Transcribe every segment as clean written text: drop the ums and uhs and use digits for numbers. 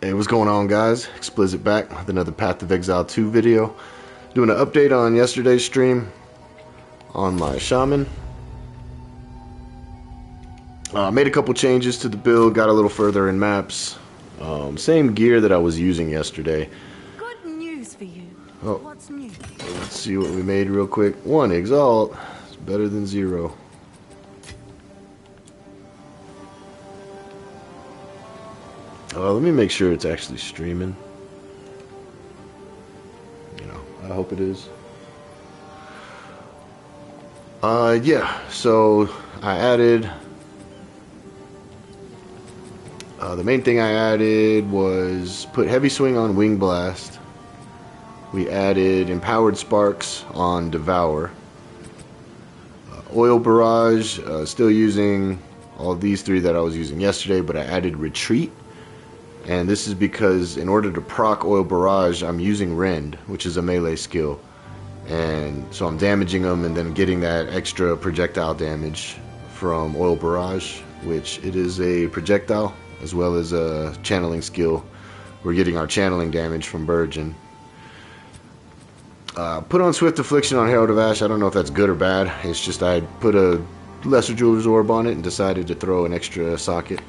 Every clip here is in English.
Hey, what's going on, guys? Xsplzit back with another Path of Exile 2 video. Doing an update on yesterday's stream on my Shaman. Made a couple changes to the build, got a little further in maps. Same gear that I was using yesterday. Good news for you. Oh. What's new? Let's see what we made real quick. 1 Exalt. It's better than 0. Let me make sure it's actually streaming. I hope it is. Yeah, so I added... the main thing I added was put Heavy Swing on Wing Blast. We added Empowered Sparks on Devour. Oil Barrage, still using all these three that I was using yesterday, but I added Retreat. And this is because in order to proc Oil Barrage, I'm using Rend, which is a melee skill. And so I'm damaging them and then getting that extra projectile damage from Oil Barrage, which it is a projectile as well as a channeling skill. We're getting our channeling damage from Burgeon. Put on Swift Affliction on Herald of Ash. I don't know if that's good or bad. It's just I put a Lesser Jeweler's Orb on it and decided to throw an extra socket.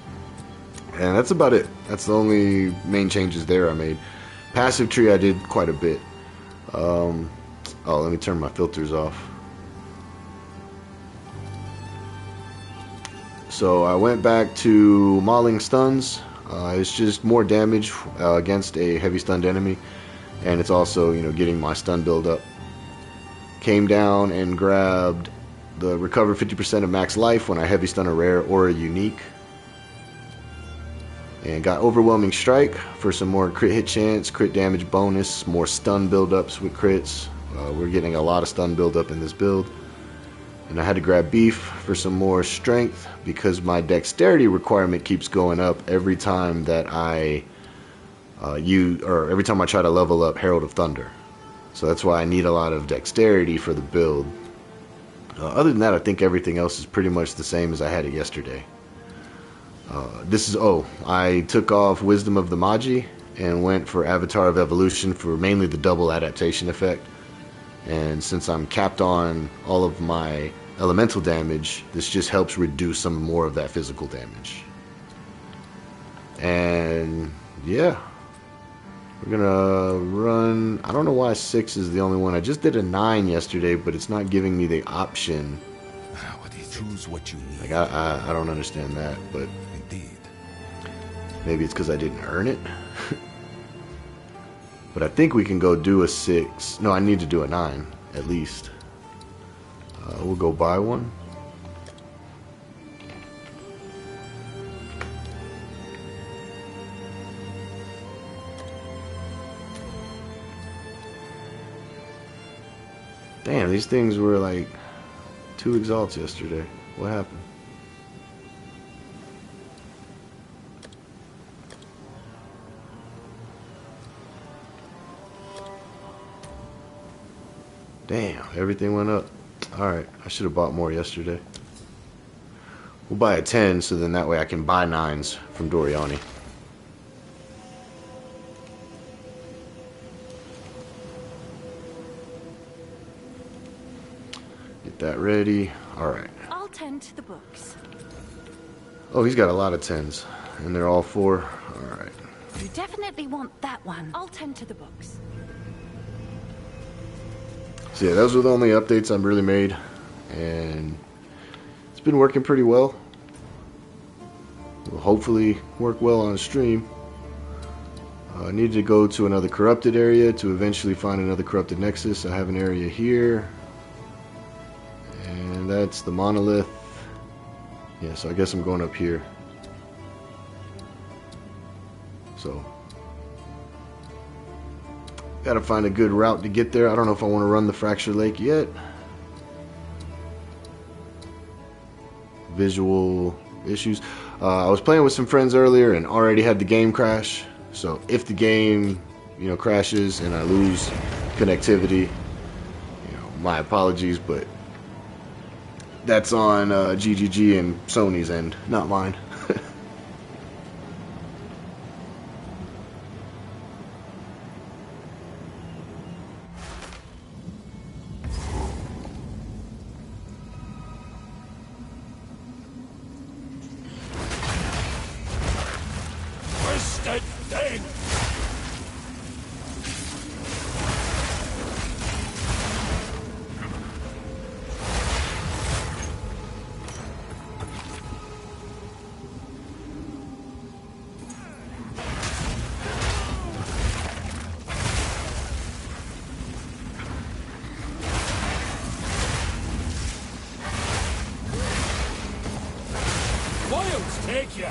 And that's about it. That's the only main changes there I made. Passive tree I did quite a bit. Oh, let me turn my filters off. So I went back to Mauling Stuns. It's just more damage against a heavy stunned enemy. And it's also, getting my stun build up. Came down and grabbed the recover 50% of max life when I heavy stun a rare or a unique. And got Overwhelming Strike for some more crit hit chance, crit damage bonus, more stun buildups with crits. We're getting a lot of stun buildup in this build. And I had to grab Beef for some more strength because my dexterity requirement keeps going up every time that I every time I try to level up Herald of Thunder. So that's why I need a lot of dexterity for the build. Other than that, I think everything else is pretty much the same as I had it yesterday. I took off Wisdom of the Magi and went for Avatar of Evolution for mainly the double adaptation effect. And since I'm capped on all of my elemental damage, this just helps reduce some more of that physical damage. And yeah, we're gonna run. I don't know why 6 is the only one. I just did a 9 yesterday, but it's not giving me the option. Choose what you need. Like I don't understand that, but maybe it's because I didn't earn it. But I think we can go do a 6. No, I need to do a 9 at least. We'll go buy one. Damn, these things were like 2 exalts yesterday. What happened? Damn, everything went up. Alright, I should have bought more yesterday. We'll buy a 10 so then that way I can buy 9s from Doriani. Get that ready. Alright. I'll tend to the books. Oh, he's got a lot of 10s. And they're all 4. Alright. You definitely want that one. I'll tend to the books. So yeah, those were the only updates I've really made. And it's been working pretty well. Will hopefully work well on stream. I need to go to another corrupted area to eventually find another corrupted nexus. I have an area here. And that's the monolith. Yeah, so I guess I'm going up here. So gotta find a good route to get there. I don't know if I want to run the Fracture Lake yet. Visual issues. I was playing with some friends earlier and already had the game crash. So if the game, crashes and I lose connectivity, my apologies, but that's on GGG and Sony's end, not mine. dead thing! Wilds take ya!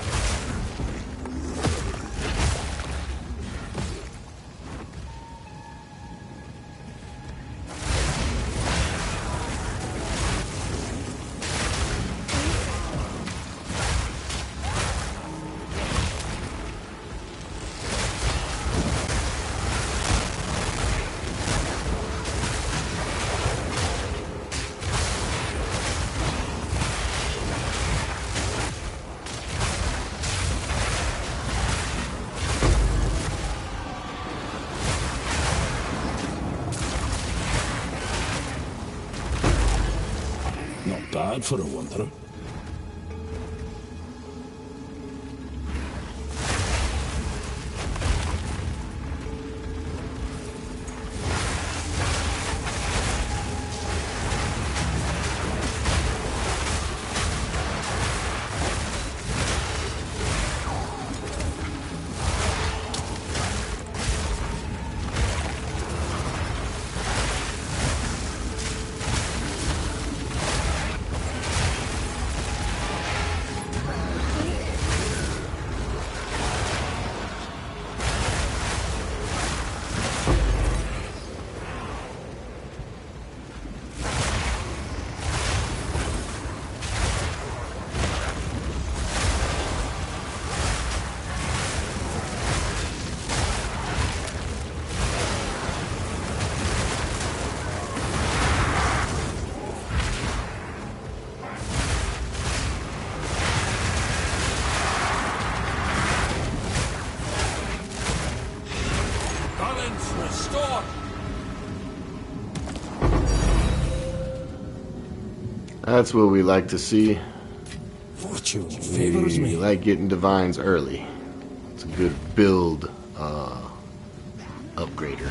Not bad for a wanderer. Balance restored! That's what we like to see. Fortune favors We me. like getting divines early. It's a good build upgrader.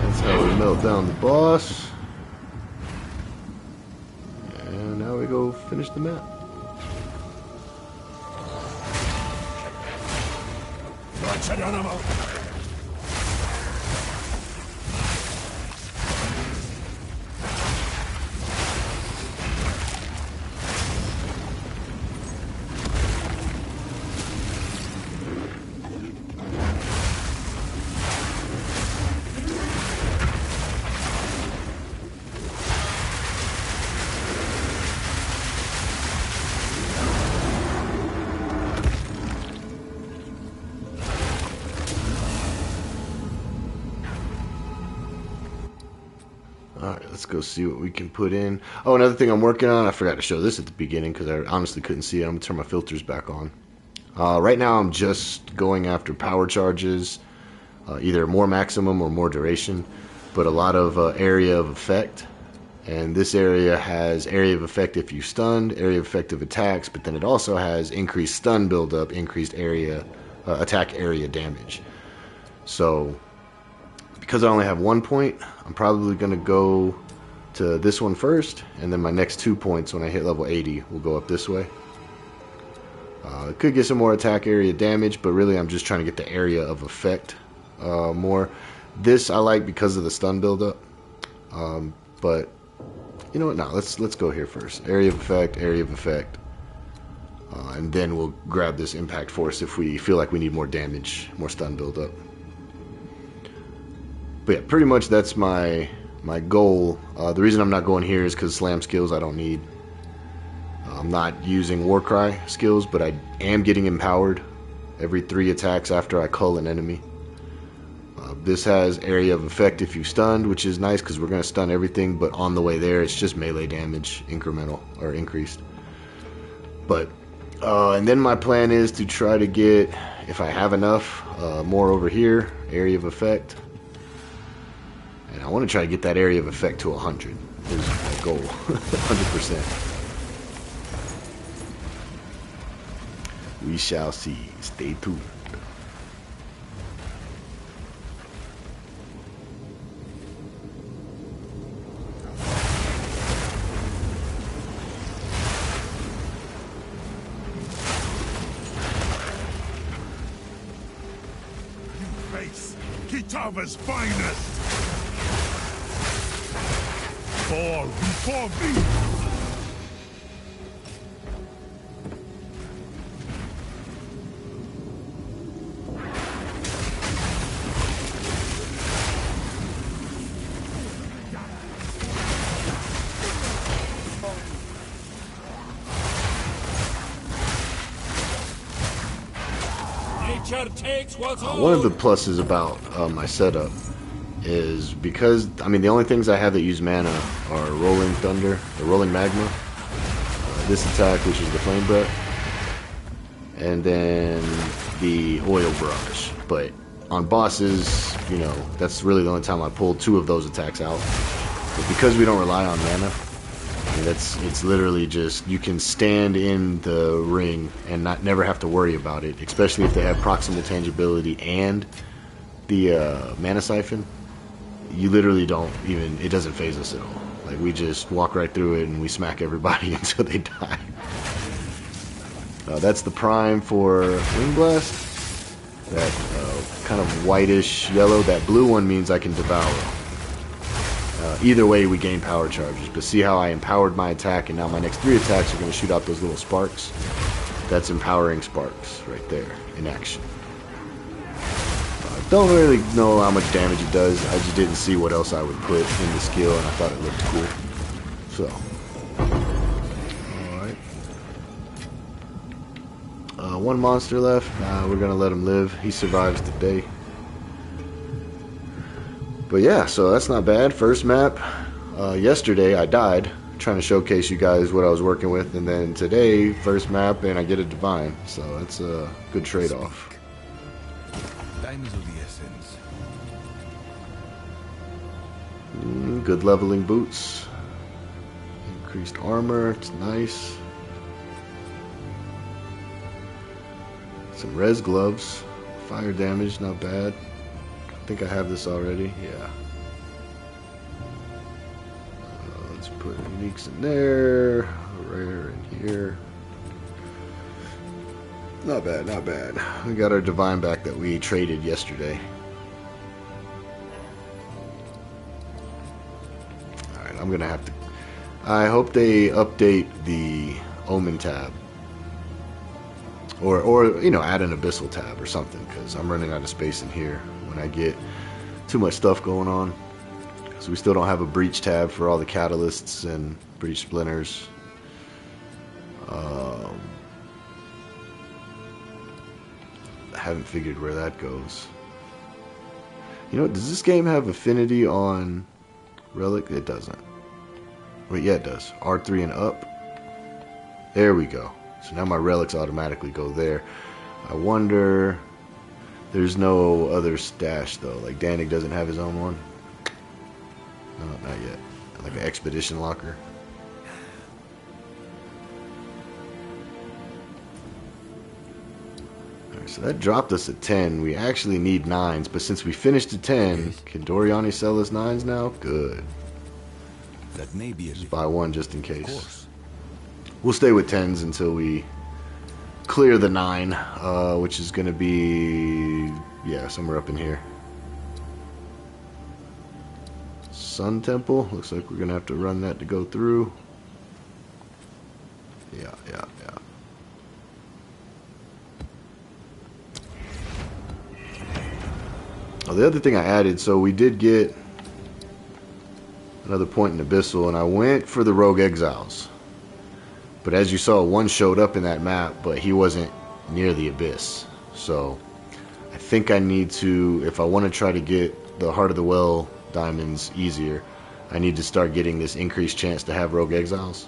That's how we melt down the boss. And now we go finish the map. Wretched animal! Alright, let's go see what we can put in. Oh, another thing I'm working on, I forgot to show this at the beginning because I honestly couldn't see it. I'm going to turn my filters back on. Right now I'm just going after power charges, either more maximum or more duration, but a lot of area of effect. And this area has area of effect if you stunned, area of effect of attacks, but then it also has increased stun buildup, increased area attack area damage. So because I only have 1 point, I'm probably going to go to this one first, and then my next 2 points when I hit level 80 will go up this way. Could get some more attack area damage, but really I'm just trying to get the area of effect more. This I like because of the stun buildup, but you know what? No, let's go here first. Area of effect, and then we'll grab this impact force if we feel like we need more damage, more stun buildup. But yeah, pretty much that's my goal. The reason I'm not going here is because slam skills I don't need. I'm not using Warcry skills, but I am getting empowered every 3 attacks after I cull an enemy. This has area of effect if you stunned, which is nice because we're going to stun everything, but on the way there it's just melee damage, incremental or increased. But and then my plan is to try to get, if I have enough, more over here, area of effect. And I want to try to get that area of effect to 100. Is my goal. 100%. We shall see. Stay tuned. Face Kitava's finest. Fall before me. Nature takes what's One of the pluses about my setup is because, I mean, the only things I have that use mana are Rolling Thunder, the Rolling Magma, this attack, which is the Flame Breath, and then the Oil Barrage. But on bosses, you know, that's really the only time I pull 2 of those attacks out. But because we don't rely on mana, I mean, it's literally just, you can stand in the ring and never have to worry about it, especially if they have proximal tangibility and the mana siphon. You literally don't even, it doesn't phase us at all. Like, we just walk right through it and we smack everybody until they die. That's the prime for Wing Blast. That kind of whitish yellow. That blue one means I can devour. Either way, we gain power charges. But see how I empowered my attack, and now my next 3 attacks are going to shoot out those little sparks? That's empowering sparks right there in action. Don't really know how much damage it does. I just didn't see what else I would put in the skill, and I thought it looked cool. So, alright. 1 monster left. We're going to let him live. He survives today. But yeah, so that's not bad. First map. Yesterday I died trying to showcase you guys what I was working with, and then today, first map, and I get a divine. So that's a good trade-off. Time is of the essence. Good leveling boots. Increased armor. It's nice. Some res gloves. Fire damage, not bad. I think I have this already. Yeah. Let's put uniques in there. Rare in here. Not bad, not bad. We got our divine back that we traded yesterday. Alright, I'm gonna have to... I hope they update the Omen tab. Or you know, add an Abyssal tab or something, because I'm running out of space in here when I get too much stuff going on. Because we still don't have a Breach tab for all the catalysts and Breach Splinters. I haven't figured where that goes. You know what, does this game have affinity on Relic? It doesn't. Wait, yeah it does. R3 and up. There we go. So now my relics automatically go there. I wonder... There's no other stash though. Like Danik doesn't have his own one. No, not yet. Like an expedition locker. Alright, so that dropped us at 10. We actually need 9s, but since we finished at 10, can Doriani sell us 9s now? Good. That may be a Just buy one just in case. We'll stay with 10s until we clear the 9, which is going to be, yeah, somewhere up in here. Sun Temple. Looks like we're going to have to run that to go through. Yeah. Oh, the other thing I added, so we did get another point in Abyssal, and I went for the Rogue Exiles. But as you saw, one showed up in that map, but he wasn't near the abyss. So I think I need to, if I want to try to get the Heart of the Well diamonds easier, I need to start getting this increased chance to have rogue exiles.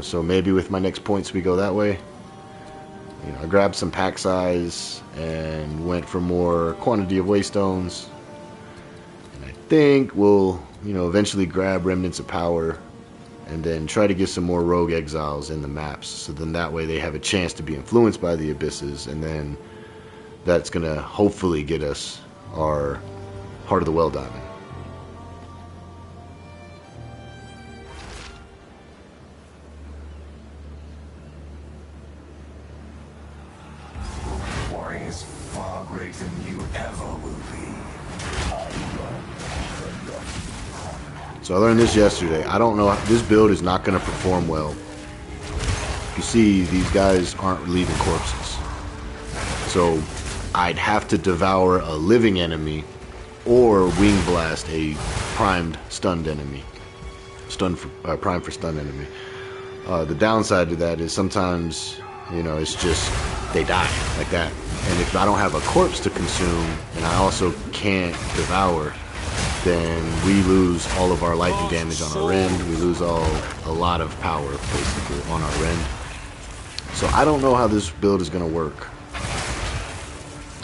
So maybe with my next points we go that way. You know, I grabbed some pack size and went for more quantity of waystones. And I think we'll, you know, eventually grab remnants of power and then try to get some more rogue exiles in the maps. So then that way they have a chance to be influenced by the abysses, and then that's gonna hopefully get us our Heart of the Well diamond. Is far greater than you ever will be. So I learned this yesterday. I don't know, this build is not going to perform well. You see, these guys aren't leaving corpses. So I'd have to devour a living enemy or wing blast a primed stunned enemy. Primed for stunned enemy. The downside to that is sometimes, you know, it's just they die like that. And if I don't have a corpse to consume, and I also can't devour, then we lose all of our life and damage on our Rend. We lose a lot of power, basically, on our Rend. So I don't know how this build is going to work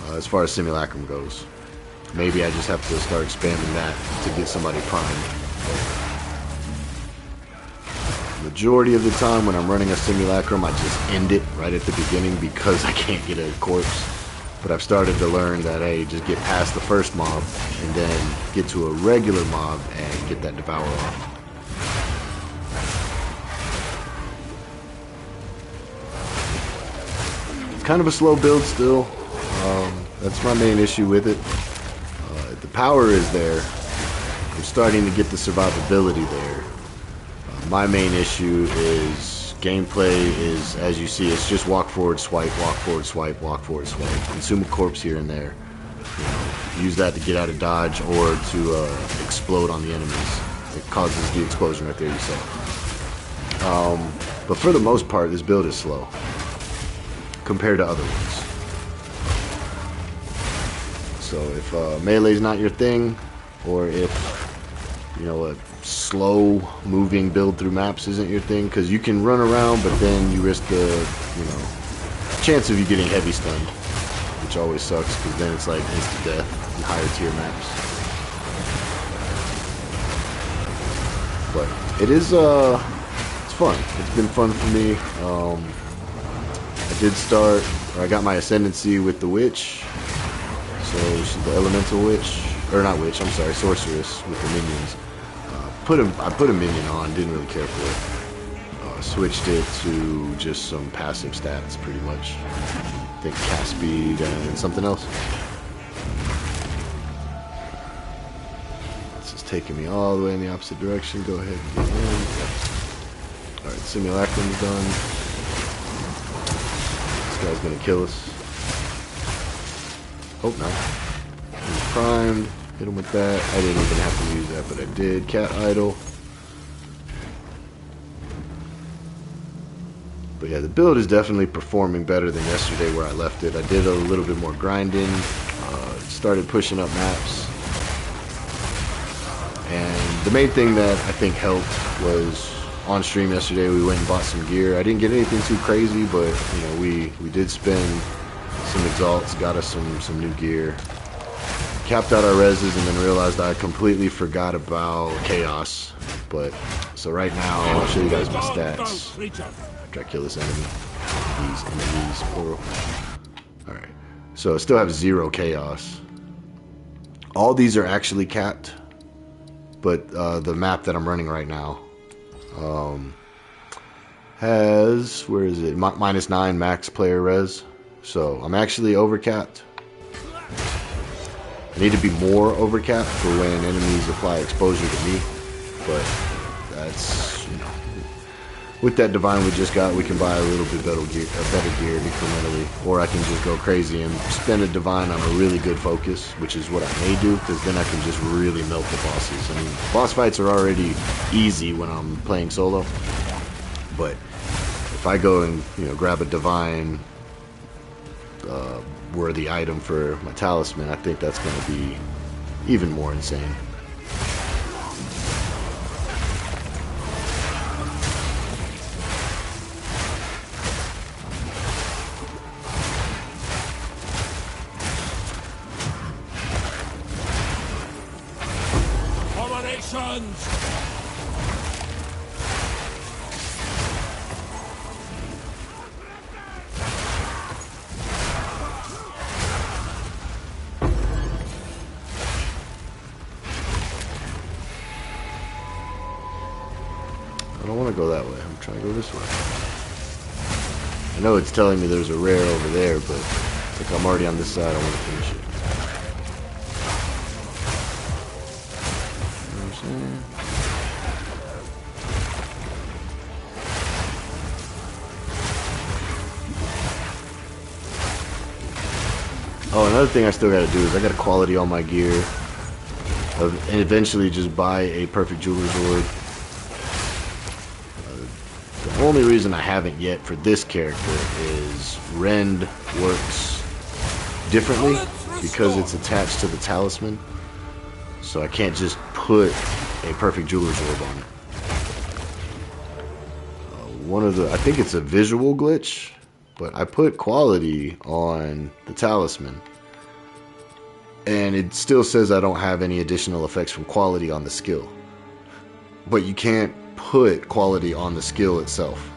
as far as Simulacrum goes. Maybe I just have to start spamming that to get somebody primed. Majority of the time when I'm running a Simulacrum, I just end it right at the beginning because I can't get a corpse. But I've started to learn that, hey, just get past the first mob and then get to a regular mob and get that Devour off. It's kind of a slow build still. That's my main issue with it. The power is there. I'm starting to get the survivability there. My main issue is gameplay is, as you see, it's just walk forward, swipe, walk forward, swipe, walk forward, swipe. Consume a corpse here and there. You know, use that to get out of dodge or to explode on the enemies. It causes the explosion right there, you saw. But for the most part, this build is slow compared to other ones. So if melee's not your thing, or if, you know, a slow moving build through maps isn't your thing, because you can run around, but then you risk the, you know, chance of you getting heavy stunned, which always sucks, because then it's like instant death in higher tier maps. But it is it's fun. It's been fun for me. I got my ascendancy with the witch, so she's the elemental witch, or not witch, I'm sorry, sorceress with the minions. I put a minion on, didn't really care for it. Switched it to just some passive stats, pretty much. I think cast speed and something else. This is taking me all the way in the opposite direction. Go ahead and get in. Alright, Simulacrum's done. This guy's gonna kill us. Hope not. He's primed. Hit him with that. I didn't even have to use that, but I did. Cat idle. But yeah, the build is definitely performing better than yesterday where I left it. I did a little bit more grinding. Started pushing up maps. And the main thing that I think helped was on stream yesterday we went and bought some gear. I didn't get anything too crazy, but you know, we did spend some exalts, got us some new gear. Capped out our reses and then realized I completely forgot about chaos. But so right now I'll show you guys my stats after I kill this enemy. These enemies, plural. Alright. So I still have 0 chaos. All these are actually capped, but the map that I'm running right now has, where is it? -9 max player res. So I'm actually overcapped. I need to be more overcapped for when enemies apply exposure to me, but that's, you know, with that divine we just got, we can buy a little bit better gear incrementally, or I can just go crazy and spend a divine on a really good focus, which is what I may do, because then I can just really melt the bosses. I mean, boss fights are already easy when I'm playing solo. But if I go and grab a divine worthy item for my talisman, I think that's going to be even more insane. Abominations! I don't want to go that way. I'm trying to go this way. I know it's telling me there's a rare over there, but it's like I'm already on this side. I want to finish it. You know what I'm saying? Oh, another thing I still got to do is I got to quality all my gear, and eventually just buy a perfect jeweler's orb. The only reason I haven't yet for this character is Rend works differently because it's attached to the talisman, so I can't just put a perfect jeweler's orb on it. I think it's a visual glitch, but I put quality on the talisman, and it still says I don't have any additional effects from quality on the skill. But you can't put quality on the skill itself,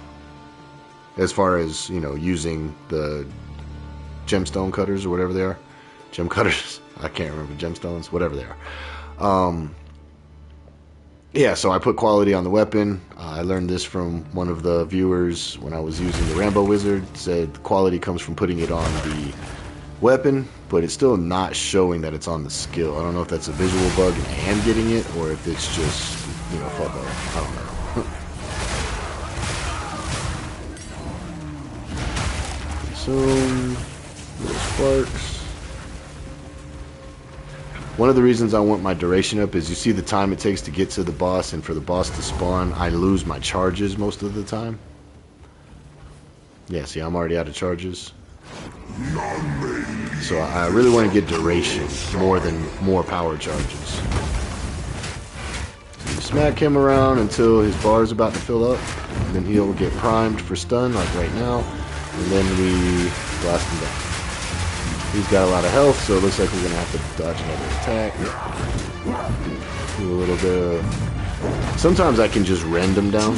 as far as using the gemstone cutters or whatever they are. Gem cutters, I can't remember. Gemstones, whatever they are. Yeah, so I put quality on the weapon. I learned this from one of the viewers when I was using the Rambo Wizard. Said the quality comes from putting it on the weapon, but it's still not showing that it's on the skill. I don't know if that's a visual bug and I am getting it, or if it's just fuck off. I don't know. So, little sparks. One of the reasons I want my duration up is you see the time it takes to get to the boss, and for the boss to spawn, I lose my charges most of the time. Yeah, see, I'm already out of charges. So I really want to get duration more than more power charges. So you smack him around until his bar is about to fill up, and then he'll get primed for stun, like right now, and then we blast him down. He's got a lot of health, so it looks like we're going to have to dodge another attack. Do a little bit of... Sometimes I can just rend him down.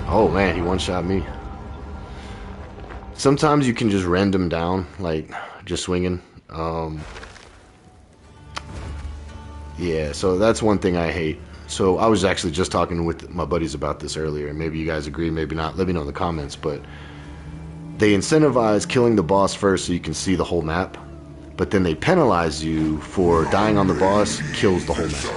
Oh man, he one-shot me. Sometimes you can just rend him down, like just swinging. Yeah, so that's one thing I hate. So I was actually just talking with my buddies about this earlier, and maybe you guys agree, maybe not. Let me know in the comments, but they incentivize killing the boss first so you can see the whole map, but then they penalize you for dying on the boss, kills the whole map.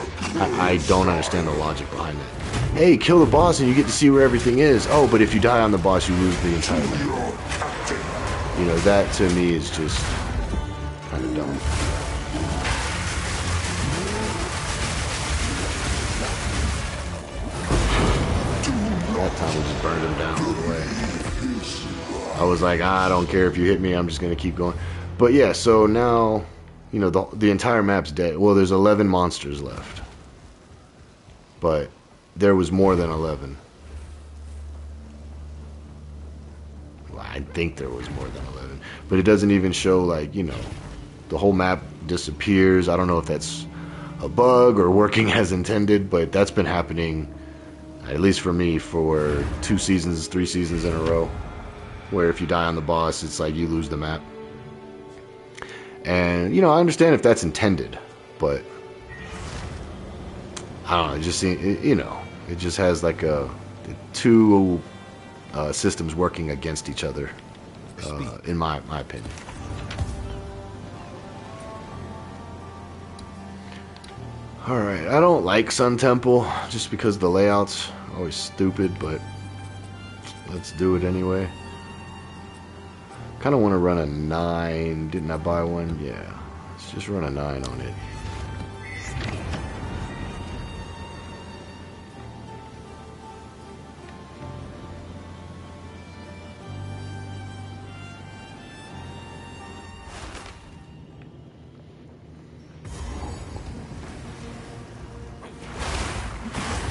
I don't understand the logic behind that. Hey, kill the boss and you get to see where everything is. Oh, but if you die on the boss, you lose the entire map. That to me is just kind of dumb. That time we just burned him down all the way. I was like, I don't care if you hit me, I'm just going to keep going. But yeah, so now, the entire map's dead. Well, there's 11 monsters left. But there was more than 11. Well, I think there was more than 11. But it doesn't even show, the whole map disappears. I don't know if that's a bug or working as intended, but that's been happening, at least for me, for 2 seasons, 3 seasons in a row. Where if you die on the boss, it's like you lose the map. And, I understand if that's intended, but I don't know, it just seems, it just has like two systems working against each other, in my opinion. Alright, I don't like Sun Temple, just because the layout's always stupid, but let's do it anyway. Kind of want to run a 9. Didn't I buy one? Yeah. Let's just run a 9 on it.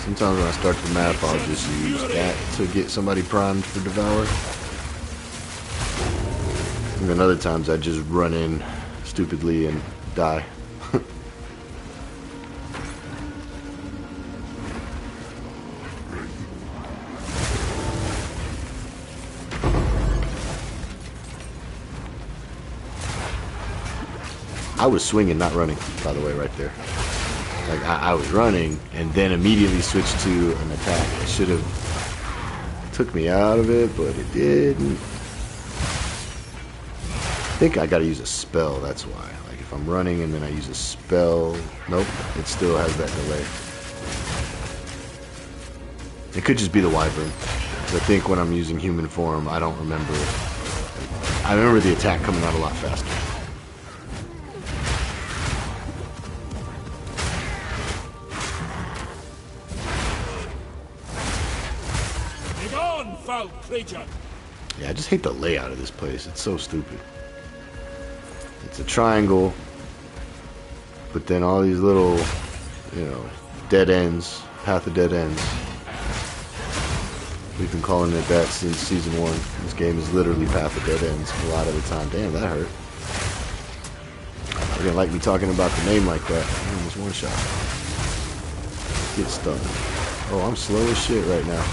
Sometimes when I start the map, I'll just use that to get somebody primed for Devour. And then other times I just run in stupidly and die. I was swinging, not running, by the way, right there. Like, I was running and then immediately switched to an attack. It should have took me out of it, but it didn't. I think I gotta use a spell, that's why. Like, if I'm running and then I use a spell, nope, it still has that delay. It could just be the Wyvern. I think when I'm using human form, I don't remember. I remember the attack coming out a lot faster. Foul creature. Yeah, I just hate the layout of this place. It's so stupid. It's a triangle, but then all these little, you know, dead ends, path of dead ends. We've been calling it that since season 1. This game is literally path of dead ends a lot of the time. Damn, that hurt. They're gonna like me talking about the name like that. Almost one shot. Get stunned. Oh, I'm slow as shit right now.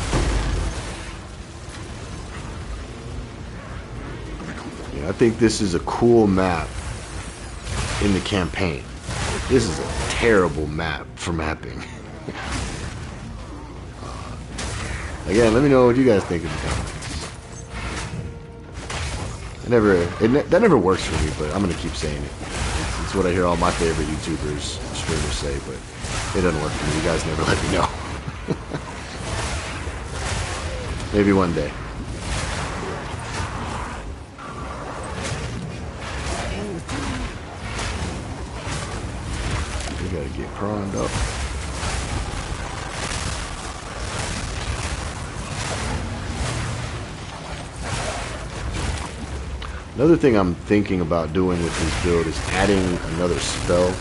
I think this is a cool map in the campaign. This is a terrible map for mapping. Again, let me know what you guys think in the comments. That never works for me, but I'm gonna keep saying it. It's what I hear all my favorite YouTubers and streamers say, but it doesn't work for me. You guys never let me know. Maybe one day. Gotta get prawned up. Another thing I'm thinking about doing with this build is adding another spell.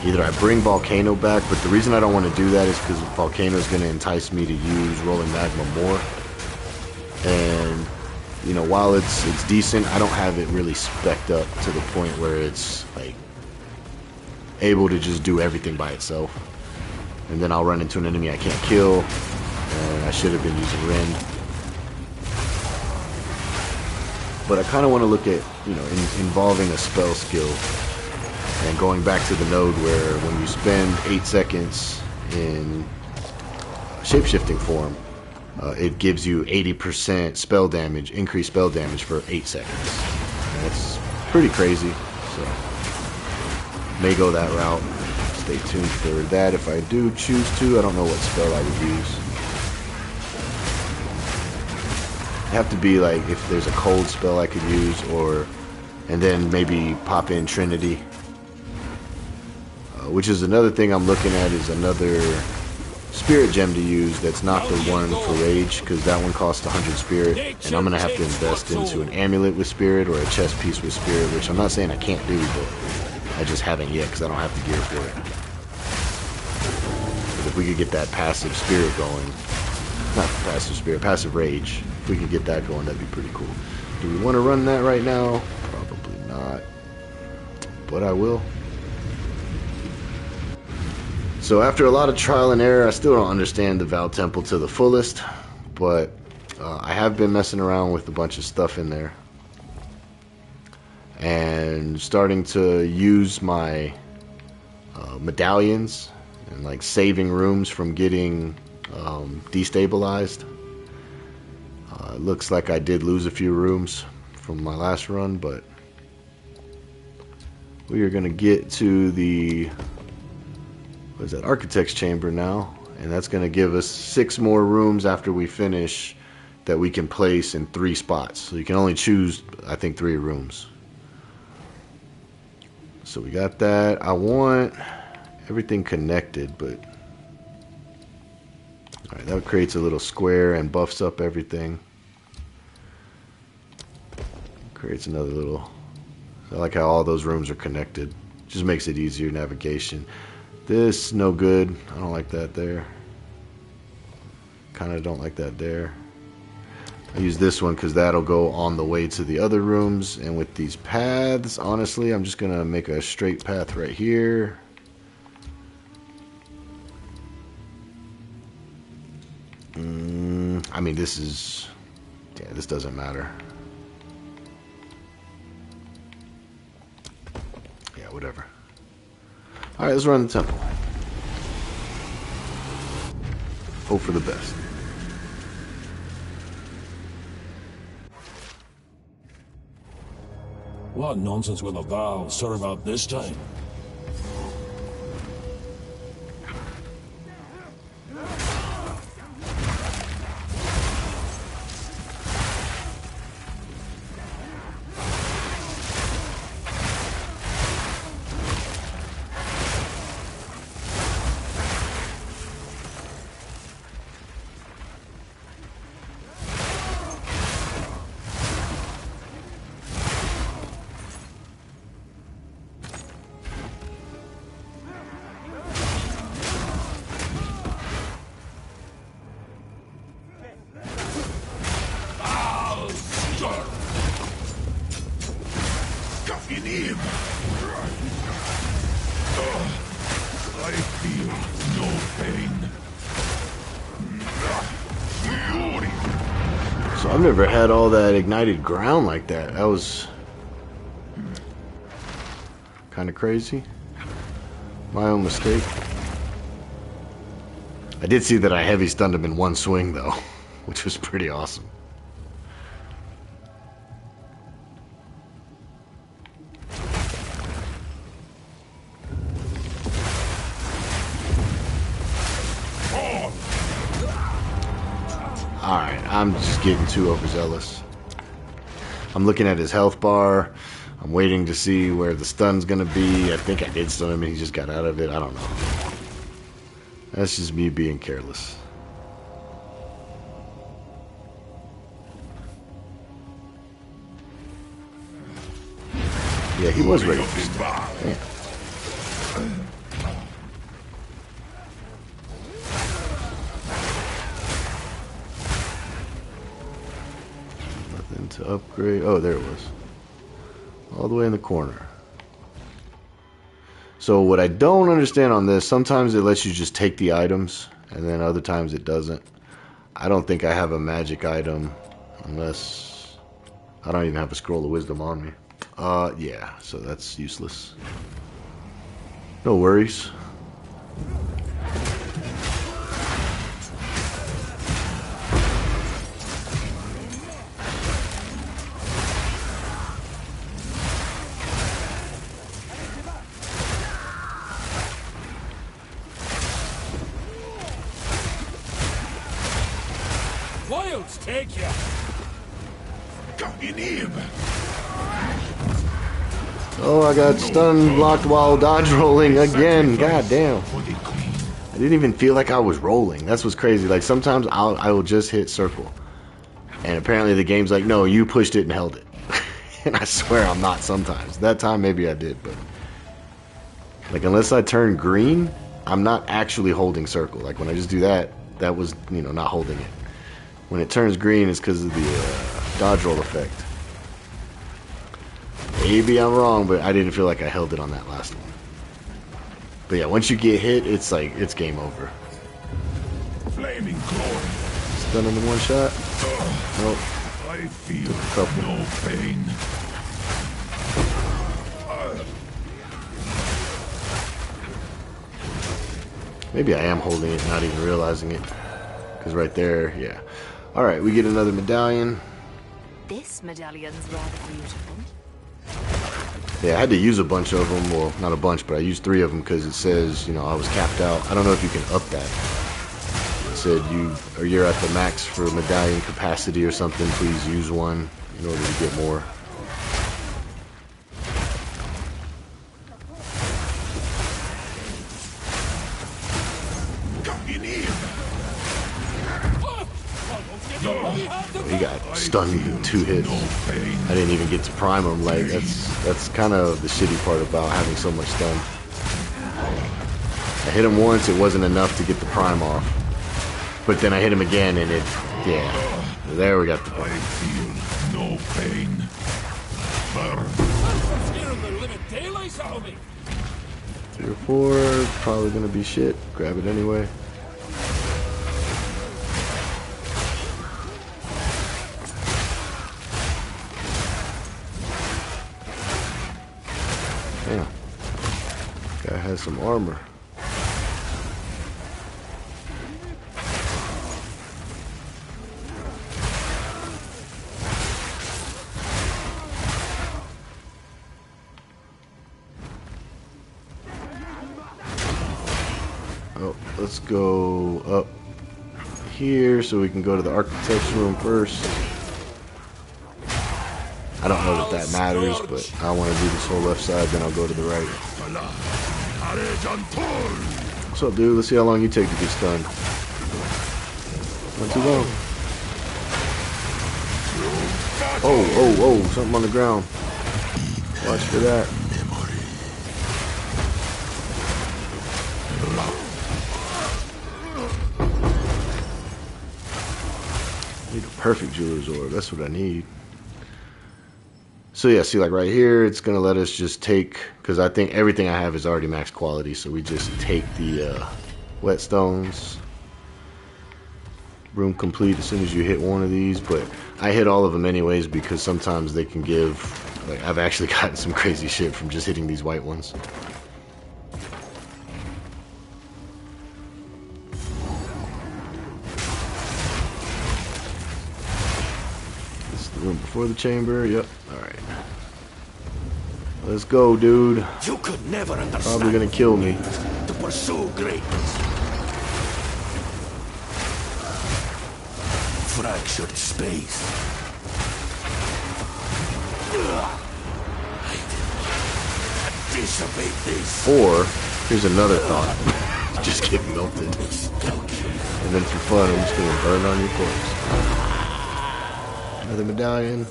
Either I bring Volcano back, but the reason I don't want to do that is because Volcano is going to entice me to use Rolling Magma more. And, you know, while it's decent, I don't have it really spec'd up to the point where it's, like, able to just do everything by itself. And then I'll run into an enemy I can't kill, and I should have been using Rend. But I kind of want to look at, you know, involving a spell skill and going back to the node where when you spend 8 seconds in shapeshifting form, it gives you 80% spell damage, increased spell damage for 8 seconds. And that's pretty crazy, so may go that route. Stay tuned for that if I do choose to. I don't know what spell I would use. It'd have to be like if there's a cold spell I could use, and then maybe pop in Trinity. Which is another thing I'm looking at, is another spirit gem to use that's not the one for rage, because that one costs 100 spirit, and I'm gonna have to invest into an amulet with spirit or a chest piece with spirit, which I'm not saying I can't do, but I just haven't yet because I don't have the gear for it. But if we could get that passive spirit going, not passive spirit, passive rage, if we could get that going, that'd be pretty cool. Do we want to run that right now? Probably not, but I will. So after a lot of trial and error, I still don't understand the Val Temple to the fullest, but I have been messing around with a bunch of stuff in there and starting to use my medallions and like saving rooms from getting destabilized. It looks like I did lose a few rooms from my last run, but we are going to get to the Architect's Chamber now, and that's going to give us 6 more rooms after we finish that we can place in 3 spots. So you can only choose, I think, 3 rooms. So we got that. I want everything connected, but alright, that creates a little square and buffs up everything. Creates another little, I like how all those rooms are connected. Just makes it easier navigation. This, no good. I don't like that there. kind of don't like that there. I use this one because that'll go on the way to the other rooms. And with these paths, honestly, I'm just going to make a straight path right here. I mean, this is... yeah, this doesn't matter. Yeah, whatever. Alright, let's run the temple. Hope for the best. What nonsense will the Val serve out this time? I feel no pain. So I've never had all that ignited ground like that. That was kind of crazy. My own mistake. I did see that I heavy stunned him in one swing though, which was pretty awesome. Alright, I'm just getting too overzealous. I'm looking at his health bar. I'm waiting to see where the stun's gonna be. I think I did stun him and he just got out of it. I don't know. That's just me being careless. Yeah, he was ready for stun. Yeah. Nothing to upgrade. Oh, there it was. All the way in the corner. So what I don't understand on this, sometimes it lets you just take the items, and then other times it doesn't. I don't think I have a magic item, unless... I don't even have a scroll of wisdom on me. Yeah, so that's useless. No worries. Wilds take ya! Got in him! Oh, I got stun blocked while dodge rolling again. God damn. I didn't even feel like I was rolling. That's what's crazy. Like sometimes I will just hit circle. And apparently the game's like, no, you pushed it and held it. And I swear I'm not sometimes. That time maybe I did, but... like unless I turn green, I'm not actually holding circle. Like when I just do that, that was, you know, not holding it. When it turns green, it's because of the dodge roll effect. Maybe I'm wrong, but I didn't feel like I held it on that last one. But yeah, once you get hit, it's like, it's game over. Flaming glory! Stun him in one shot? Nope. I feel Took a couple. no pain. Maybe I am holding it, not even realizing it. Because right there, yeah. Alright, we get another medallion. This medallion's rather beautiful. Yeah, I had to use a bunch of them. Well, not a bunch, but I used 3 of them because it says, you know, I was capped out. I don't know if you can up that. It said you're at the max for medallion capacity or something. Please use one in order to get more. He got stunned in 2 hits. I didn't even get to prime him. Like that's kind of the shitty part about having so much stun. I hit him once, it wasn't enough to get the prime off. But then I hit him again, and it, yeah. There we got the I point. feel no pain. Burn. Here in the limit daylight out of me. 3 or 4, probably gonna be shit. Grab it anyway. Damn. Guy has some armor. Oh, let's go up here so we can go to the architect's room first. I don't know that matters, but I want to do this whole left side, then I'll go to the right. What's up, dude? Let's see how long you take to get stunned. Not too long. Oh, something on the ground. Watch for that. I need a perfect jeweler's orb. That's what I need. So yeah, see, like right here, it's gonna let us just take, because I think everything I have is already max quality, so we just take the whetstones. Room complete as soon as you hit one of these, but I hit all of them anyways because sometimes they can give, like, I've actually gotten some crazy shit from just hitting these white ones. This is the room before the chamber, yep, alright. Let's go, dude. You could never understand. Probably gonna kill me. To pursue greatness. Fractured space. I did dissipate this. Or, here's another thought. Just get melted. And then for fun, I'm just gonna burn on your corpse. Another medallion.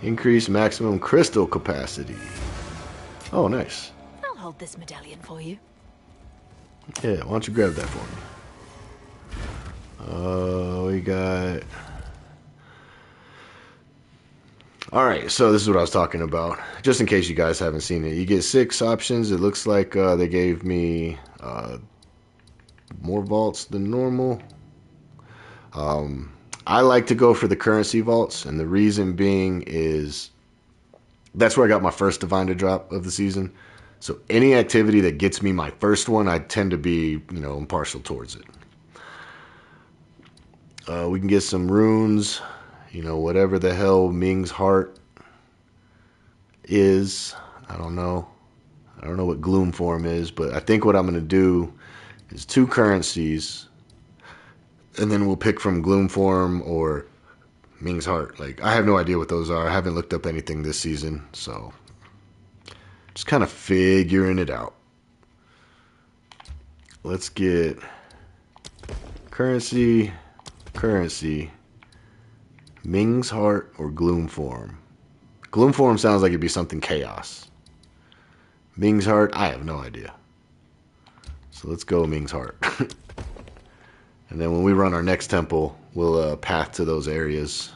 Increase maximum crystal capacity. Oh, nice. I'll hold this medallion for you. Yeah, why don't you grab that for me? We got... Alright, so this is what I was talking about. Just in case you guys haven't seen it. You get 6 options. It looks like they gave me more vaults than normal. I like to go for the currency vaults, and the reason being is that's where I got my first divine to drop of the season. So any activity that gets me my first one, I tend to be, impartial towards it. We can get some runes, whatever the hell Ming's Heart is. I don't know. I don't know what Gloom Form is, but I think what I'm going to do is 2 currencies. And then we'll pick from Gloom Form or Ming's Heart. Like, I have no idea what those are. I haven't looked up anything this season, so just kind of figuring it out. Let's get currency, Ming's Heart, or Gloom Form. Gloom Form sounds like it'd be something chaos. Ming's Heart, I have no idea. So let's go Ming's Heart. And then when we run our next temple, we'll path to those areas.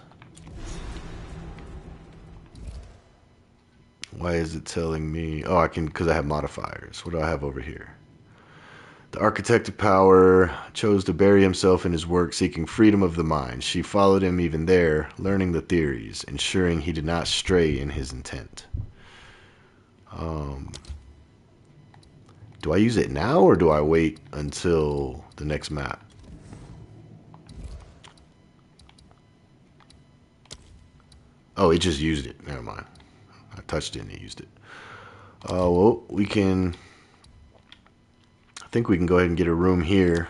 Why is it telling me? Oh, I can, because I have modifiers. What do I have over here? The architect of power chose to bury himself in his work, seeking freedom of the mind. She followed him even there, learning the theories, ensuring he did not stray in his intent. Do I use it now, or do I wait until the next map? Oh, it just used it. Never mind. I touched it and it used it. Well, we can... I think we can go ahead and get a room here.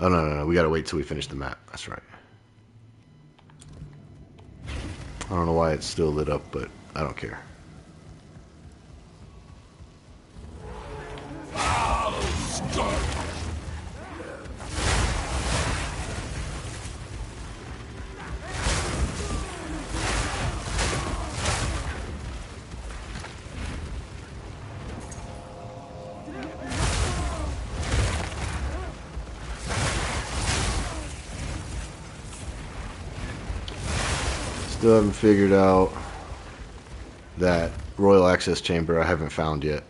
Oh, no. We gotta wait till we finish the map. That's right. I don't know why it's still lit up, but I don't care. Still haven't figured out that royal access chamber. I haven't found yet.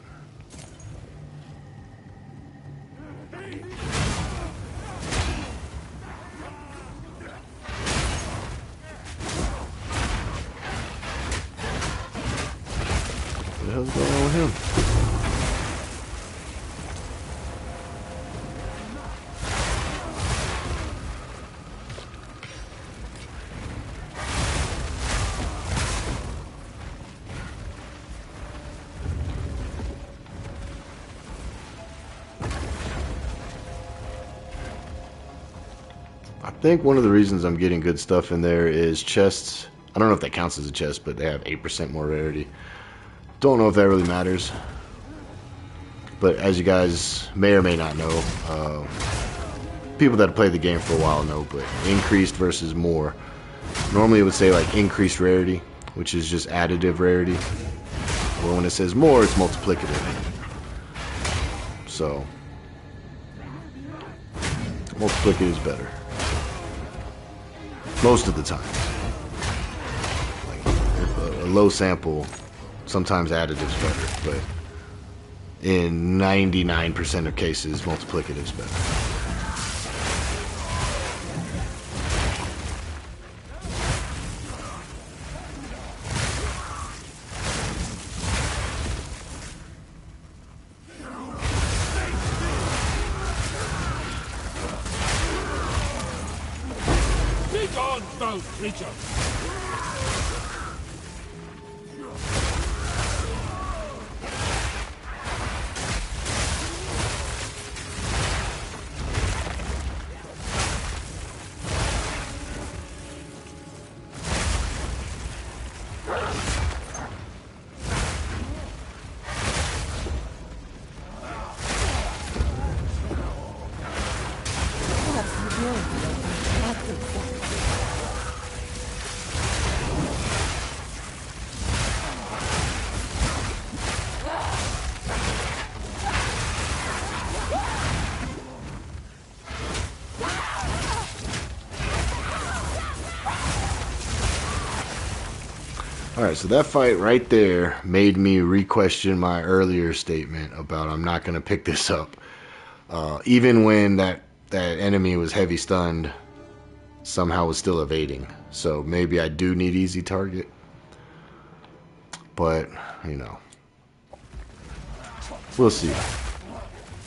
What the hell's going on with him? I think one of the reasons I'm getting good stuff in there is chests. I don't know if that counts as a chest, but they have 8% more rarity. Don't know if that really matters. But as you guys may or may not know, people that have played the game for a while know, but increased versus more. Normally it would say like increased rarity, which is just additive rarity. Well, when it says more, it's multiplicative. So, multiplicative is better. Most of the time. Like, if a low sample, sometimes additive's better, but in 99% of cases, multiplicative's better. Foul creature! Alright, so that fight right there made me re-question my earlier statement about I'm not going to pick this up. Even when that enemy was heavy stunned, somehow was still evading. So maybe I do need easy target. But, you know. We'll see.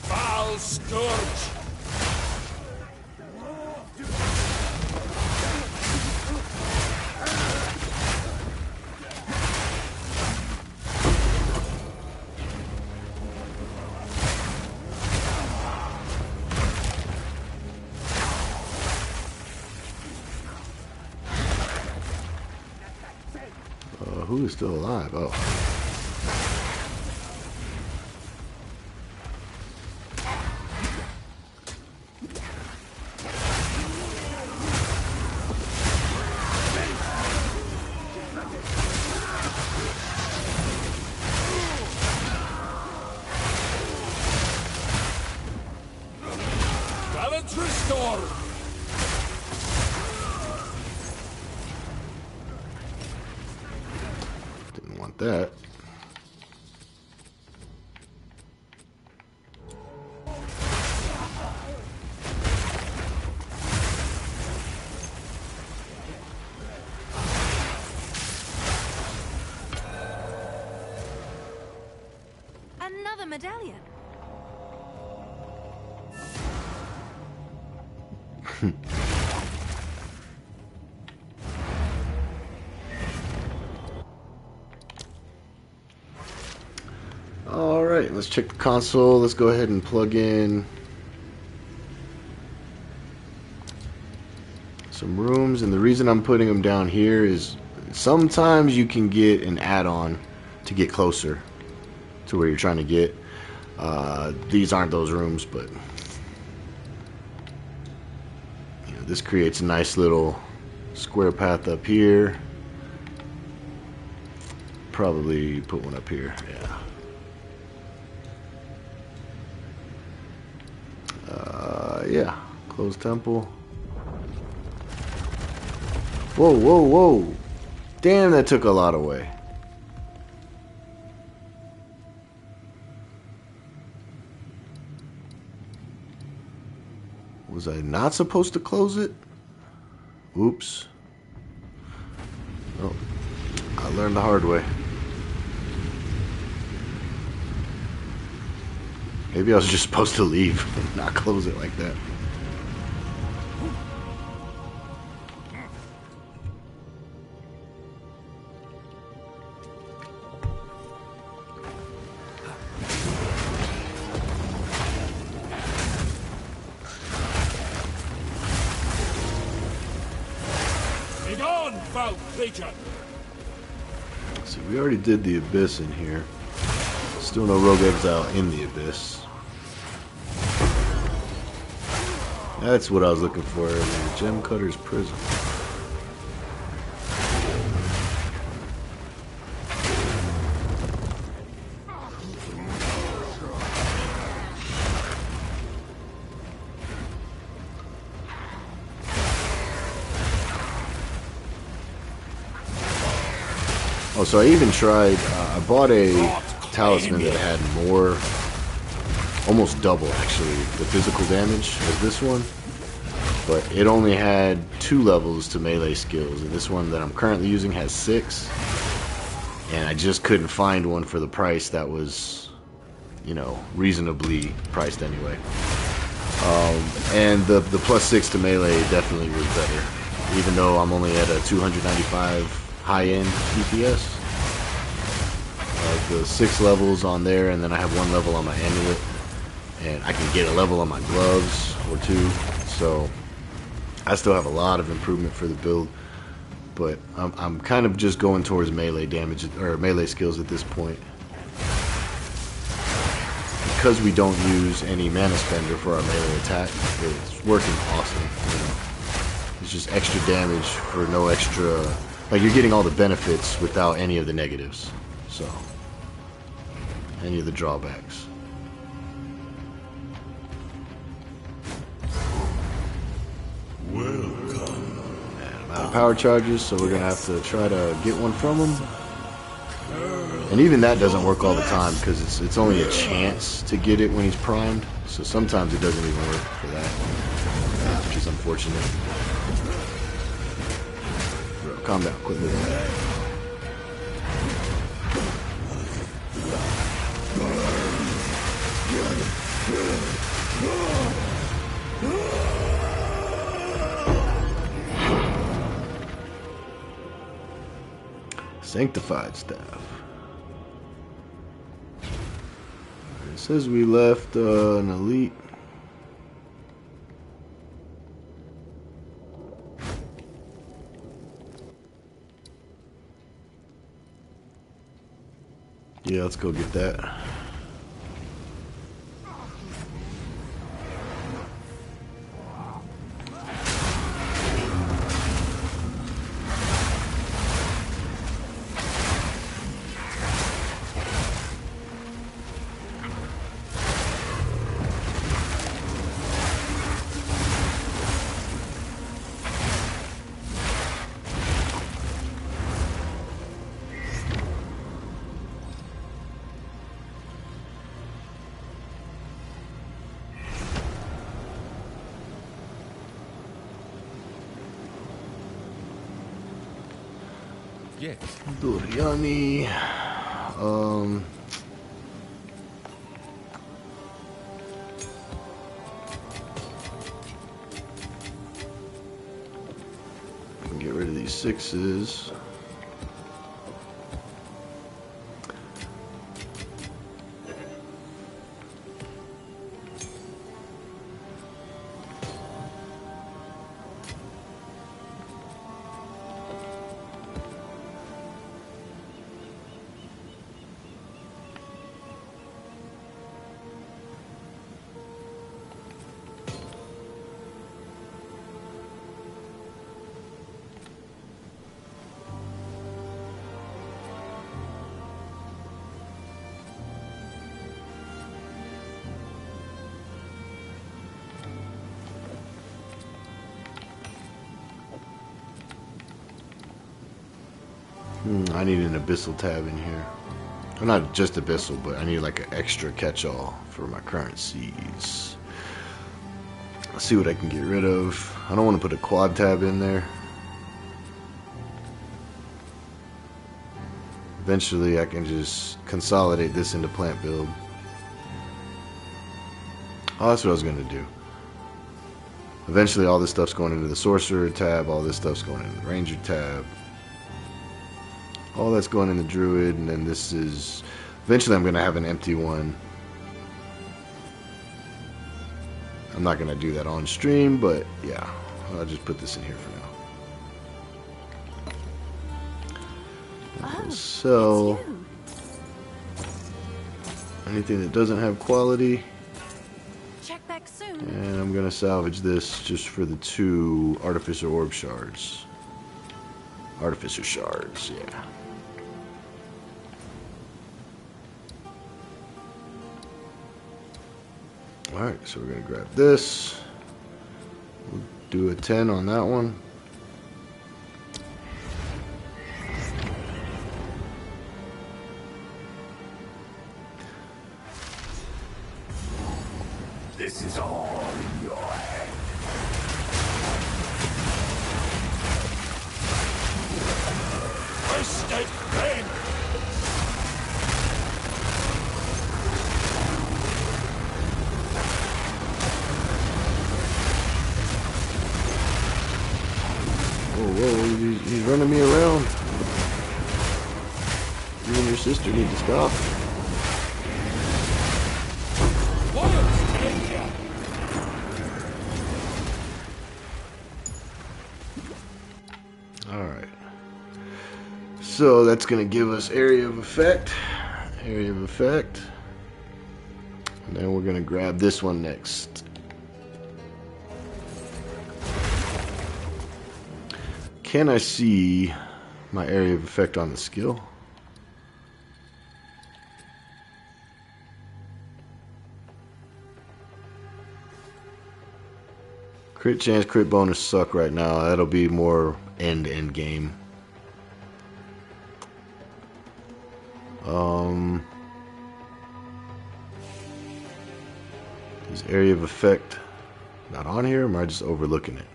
Foul scourge! Who is still alive? Oh. Balance restored! Didn't want that. Another medallion. Alright, let's check the console. Let's go ahead and plug in some rooms. And the reason I'm putting them down here is sometimes you can get an add-on to get closer to where you're trying to get. These aren't those rooms, but you know, this creates a nice little square path up here. Probably put one up here, yeah. Yeah, closed temple. Whoa, whoa, whoa. Damn, that took a lot away. Was I not supposed to close it? Oops. Oh, I learned the hard way. Maybe I was just supposed to leave and not close it like that. See, we already did the Abyss in here. Still no Rogue Exile in the Abyss. That's what I was looking for earlier. Gem Cutter's Prison. Oh, so I even tried, I bought a talisman that had more, almost double actually, the physical damage as this one. But it only had 2 levels to melee skills, and this one that I'm currently using has 6. And I just couldn't find one for the price that was, you know, reasonably priced anyway. And the +6 to melee definitely was better, even though I'm only at a 295 high-end DPS. The 6 levels on there, and then I have 1 level on my amulet, and I can get a level on my gloves or 2, so I still have a lot of improvement for the build. But I'm kind of just going towards melee damage or melee skills at this point, because we don't use any mana spender for our melee attack. It's working awesome. You know? It's just extra damage for no extra. Like, you're getting all the benefits without any of the negatives. So, any of the drawbacks. Welcome. And I'm out of power charges, so we're going to have to try to get one from him. And even that doesn't work all the time, because it's only a chance to get it when he's primed. So sometimes it doesn't even work for that, which is unfortunate. Calm down, quit moving. Sanctified staff. It says we left an elite. Yeah, let's go get that. Yes. Doriani. Can get rid of these 6s. I need an abyssal tab in here. Well, not just abyssal, but I need like an extra catch-all for my current seas. Let's see what I can get rid of. I don't want to put a quad tab in there. Eventually I can just consolidate this into plant build. Oh, that's what I was going to do. Eventually all this stuff's going into the sorcerer tab, all this stuff's going into the ranger tab. All that's going in the druid, and then this is... Eventually I'm going to have an empty one. I'm not going to do that on stream, but yeah, I'll just put this in here for now. Oh, So, it's you. anything that doesn't have quality, Check back soon. and I'm going to salvage this just for the 2 artificer orb shards. Artificer shards, yeah. Alright, so we're going to grab this. We'll do a 10 on that one. This is all in your head. Twisted pain! Whoa, he's running me around. You and your sister need to stop. Wild take ya! Alright. So that's going to give us area of effect. Area of effect. And then we're going to grab this one next. Can I see my area of effect on the skill? Crit chance, crit bonus suck right now. That'll be more end game. Is area of effect not on here, or am I just overlooking it?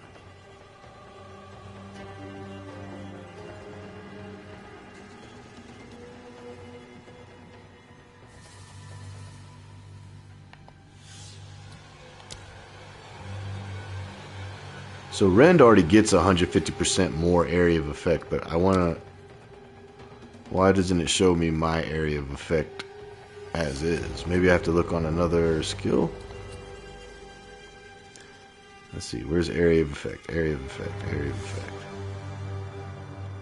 So Rend already gets 150% more area of effect, but I want to... Why doesn't it show me my area of effect as is? Maybe I have to look on another skill? Let's see, where's area of effect? Area of effect, area of effect.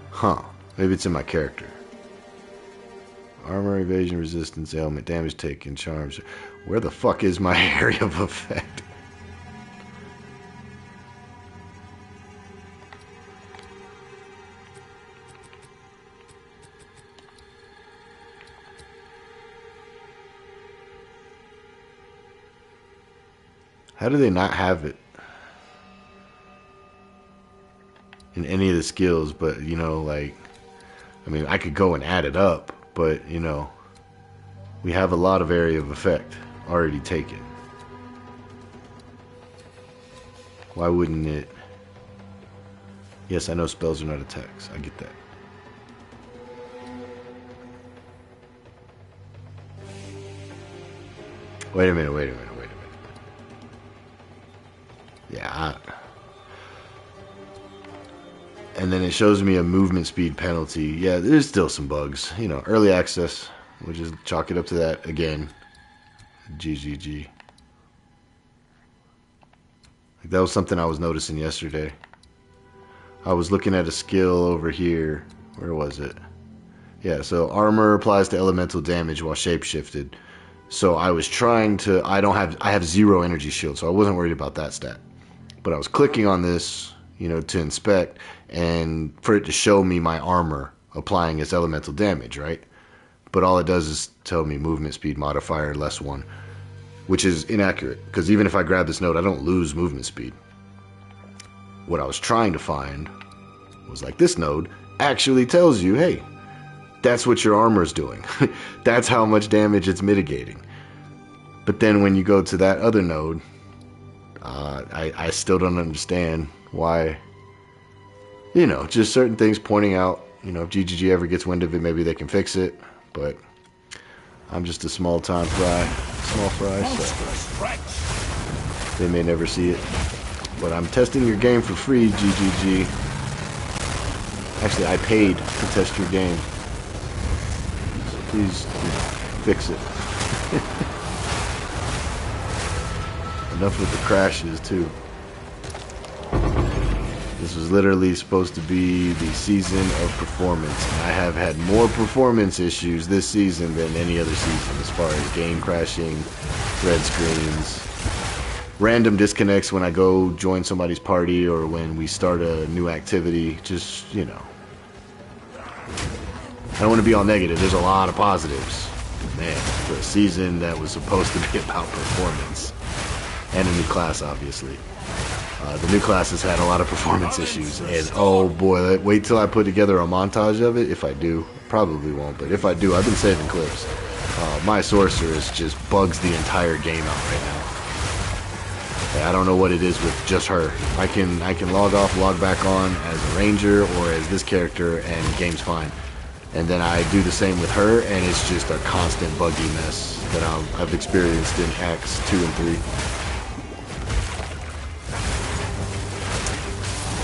Huh, maybe it's in my character. Armor, evasion, resistance, ailment, damage taken, charms. Where the fuck is my area of effect? How do they not have it in any of the skills? But, you know, like, I mean, I could go and add it up, but, you know, we have a lot of area of effect already taken. Why wouldn't it? Yes, I know spells are not attacks. I get that. Wait a minute, wait a minute. Yeah. And then it shows me a movement speed penalty. Yeah, there's still some bugs. You know, early access. We'll just chalk it up to that again. GGG. Like, that was something I was noticing yesterday. I was looking at a skill over here. Where was it? Yeah, so armor applies to elemental damage while shapeshifted. So I was trying to... I have 0 energy shield, so I wasn't worried about that stat. But I was clicking on this, you know, to inspect, and for it to show me my armor applying its elemental damage, right? But all it does is tell me movement speed modifier +1, which is inaccurate, because even if I grab this node, I don't lose movement speed. What I was trying to find was like this node actually tells you, hey, that's what your armor's doing. That's how much damage it's mitigating. But then when you go to that other node, I still don't understand why, you know, just certain things pointing out, you know, if GGG ever gets wind of it, maybe they can fix it, but I'm just a small fry, so they may never see it. But I'm testing your game for free, GGG. Actually, I paid to test your game, so please fix it. Enough with the crashes, too. This was literally supposed to be the season of performance, and I have had more performance issues this season than any other season as far as game crashing, red screens, random disconnects when I go join somebody's party or when we start a new activity. Just, you know, I don't want to be all negative. There's a lot of positives. Man, for a season that was supposed to be about performance. And a new class, obviously. The new class has had a lot of performance issues, and oh boy, wait till I put together a montage of it, if I do. Probably won't, but if I do, I've been saving clips. My sorceress just bugs the entire game out right now. I don't know what it is with just her. I can log off, log back on as a ranger or as this character, and the game's fine. And then I do the same with her, and it's just a constant buggy mess that I've experienced in Acts 2 and 3.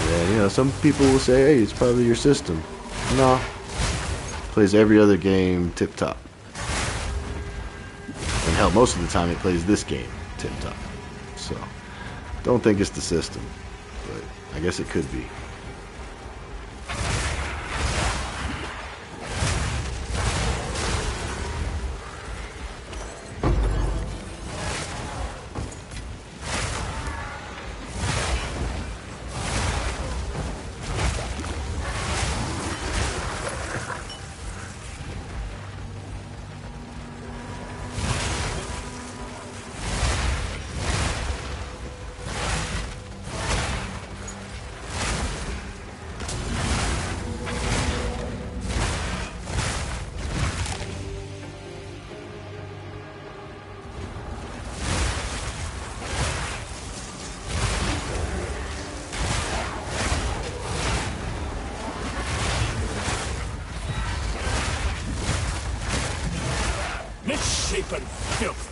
And, you know, some people will say, hey, it's probably your system. No. Plays every other game tip-top. And hell, most of the time it plays this game tip-top. So, don't think it's the system. But I guess it could be. Misshapen filth.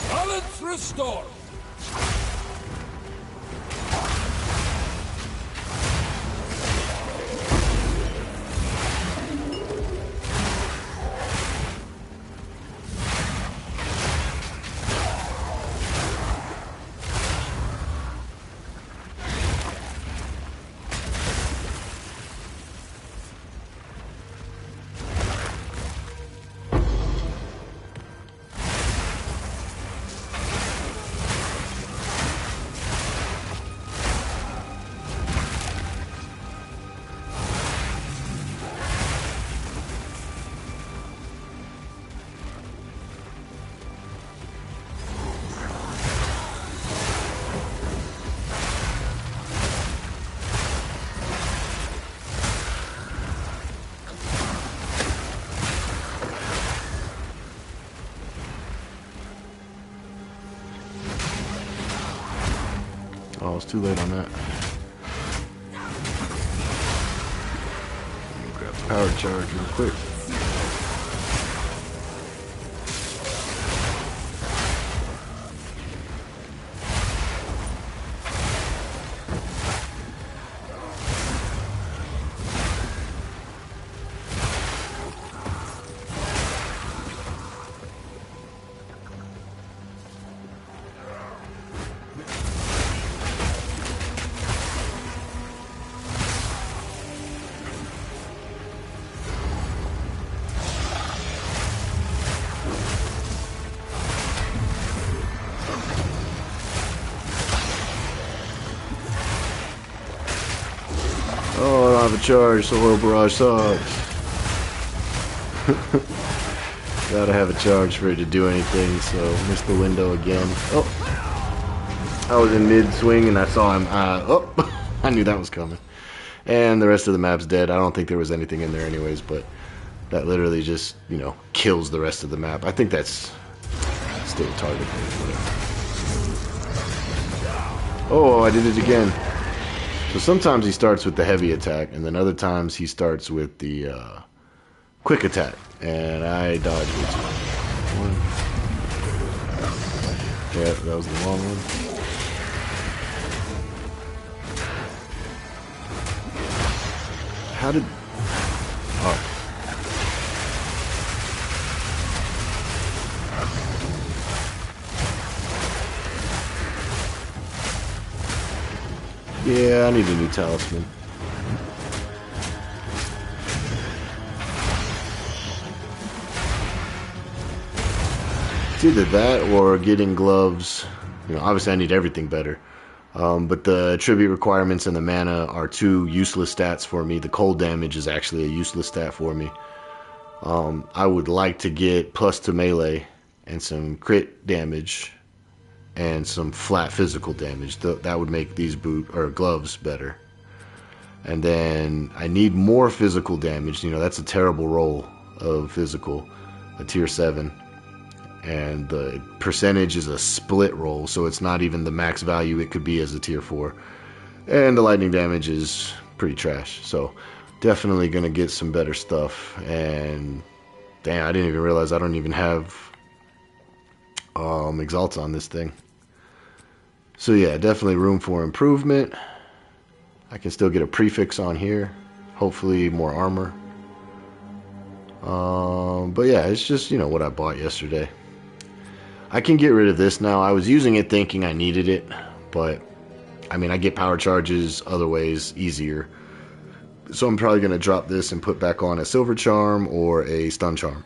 Balance restored. Oh, it's too late on that. Grab the power charge real quick. Oh, I don't have a charge, so Oil Barrage sucks. Gotta have a charge for it to do anything, so missed the window again. Oh, I was in mid-swing and I saw him. Oh, I knew that was coming. And the rest of the map's dead. I don't think there was anything in there anyways, but that literally just, you know, kills the rest of the map. I think that's still a target. Oh, I did it again. So sometimes he starts with the heavy attack, and then other times he starts with the quick attack. And I dodged it. Yeah, that was the wrong one. How did... Oh. Yeah, I need a new talisman. It's either that or getting gloves. You know, obviously I need everything better. But the tribute requirements and the mana are two useless stats for me. The cold damage is actually a useless stat for me. I would like to get plus to melee and some crit damage and some flat physical damage. That would make these gloves better. And then I need more physical damage. You know, that's a terrible roll of physical, a tier 7. And the percentage is a split roll, so it's not even the max value it could be as a tier 4. And the lightning damage is pretty trash, so definitely gonna get some better stuff. And damn, I didn't even realize I don't even have exalts on this thing. So yeah, definitely room for improvement. I can still get a prefix on here, hopefully more armor. But yeah, it's just, you know, what I bought yesterday. I can get rid of this now. I was using it thinking I needed it, but I mean, I get power charges other ways easier. So I'm probably going to drop this and put back on a silver charm or a stun charm.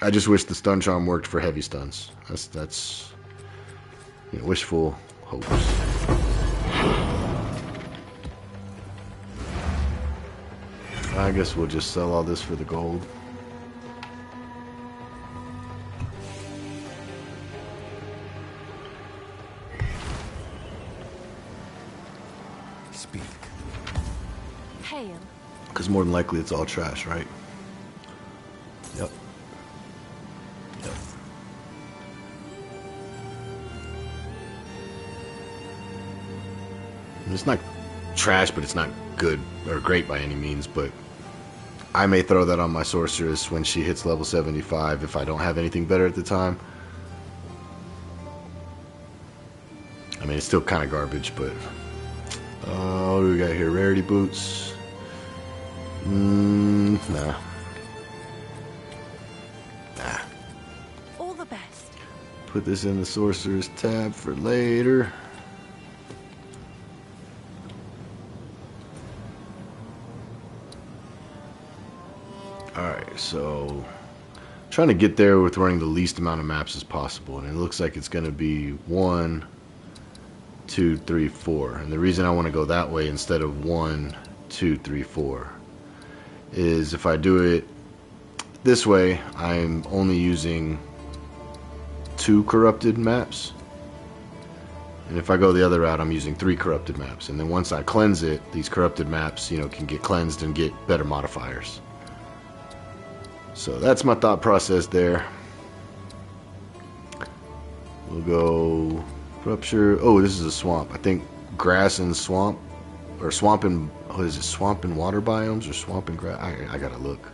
I just wish the stun charm worked for heavy stuns. That's you know, wishful hopes. I guess we'll just sell all this for the gold. Speak. Hail. Because more than likely it's all trash, right? Yep. Yep. It's not trash, but it's not good or great by any means, but I may throw that on my sorceress when she hits level 75 if I don't have anything better at the time. I mean, it's still kind of garbage, but what do we got here? Rarity boots. Nah. All the best. Put this in the sorcerer's tab for later. Alright, so trying to get there with running the least amount of maps as possible, and it looks like it's going to be 1, 2, 3, 4. And the reason I want to go that way instead of 1, 2, 3, 4 is if I do it this way, I'm only using 2 corrupted maps. And if I go the other route, I'm using 3 corrupted maps. And then once I cleanse it, these corrupted maps, you know, can get cleansed and get better modifiers. So that's my thought process there. We'll go rupture. Oh, this is a swamp. I think grass and swamp, or swamp and, what is it, swamp and water biomes, or swamp and grass? I gotta look.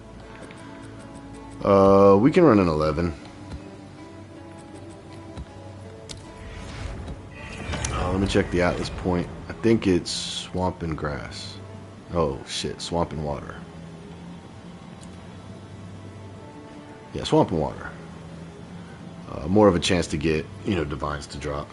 We can run an 11. Let me check the Atlas point. I think it's swamp and grass. Oh shit, swamp and water. Yeah, swamp and water. More of a chance to get, you know, divines to drop.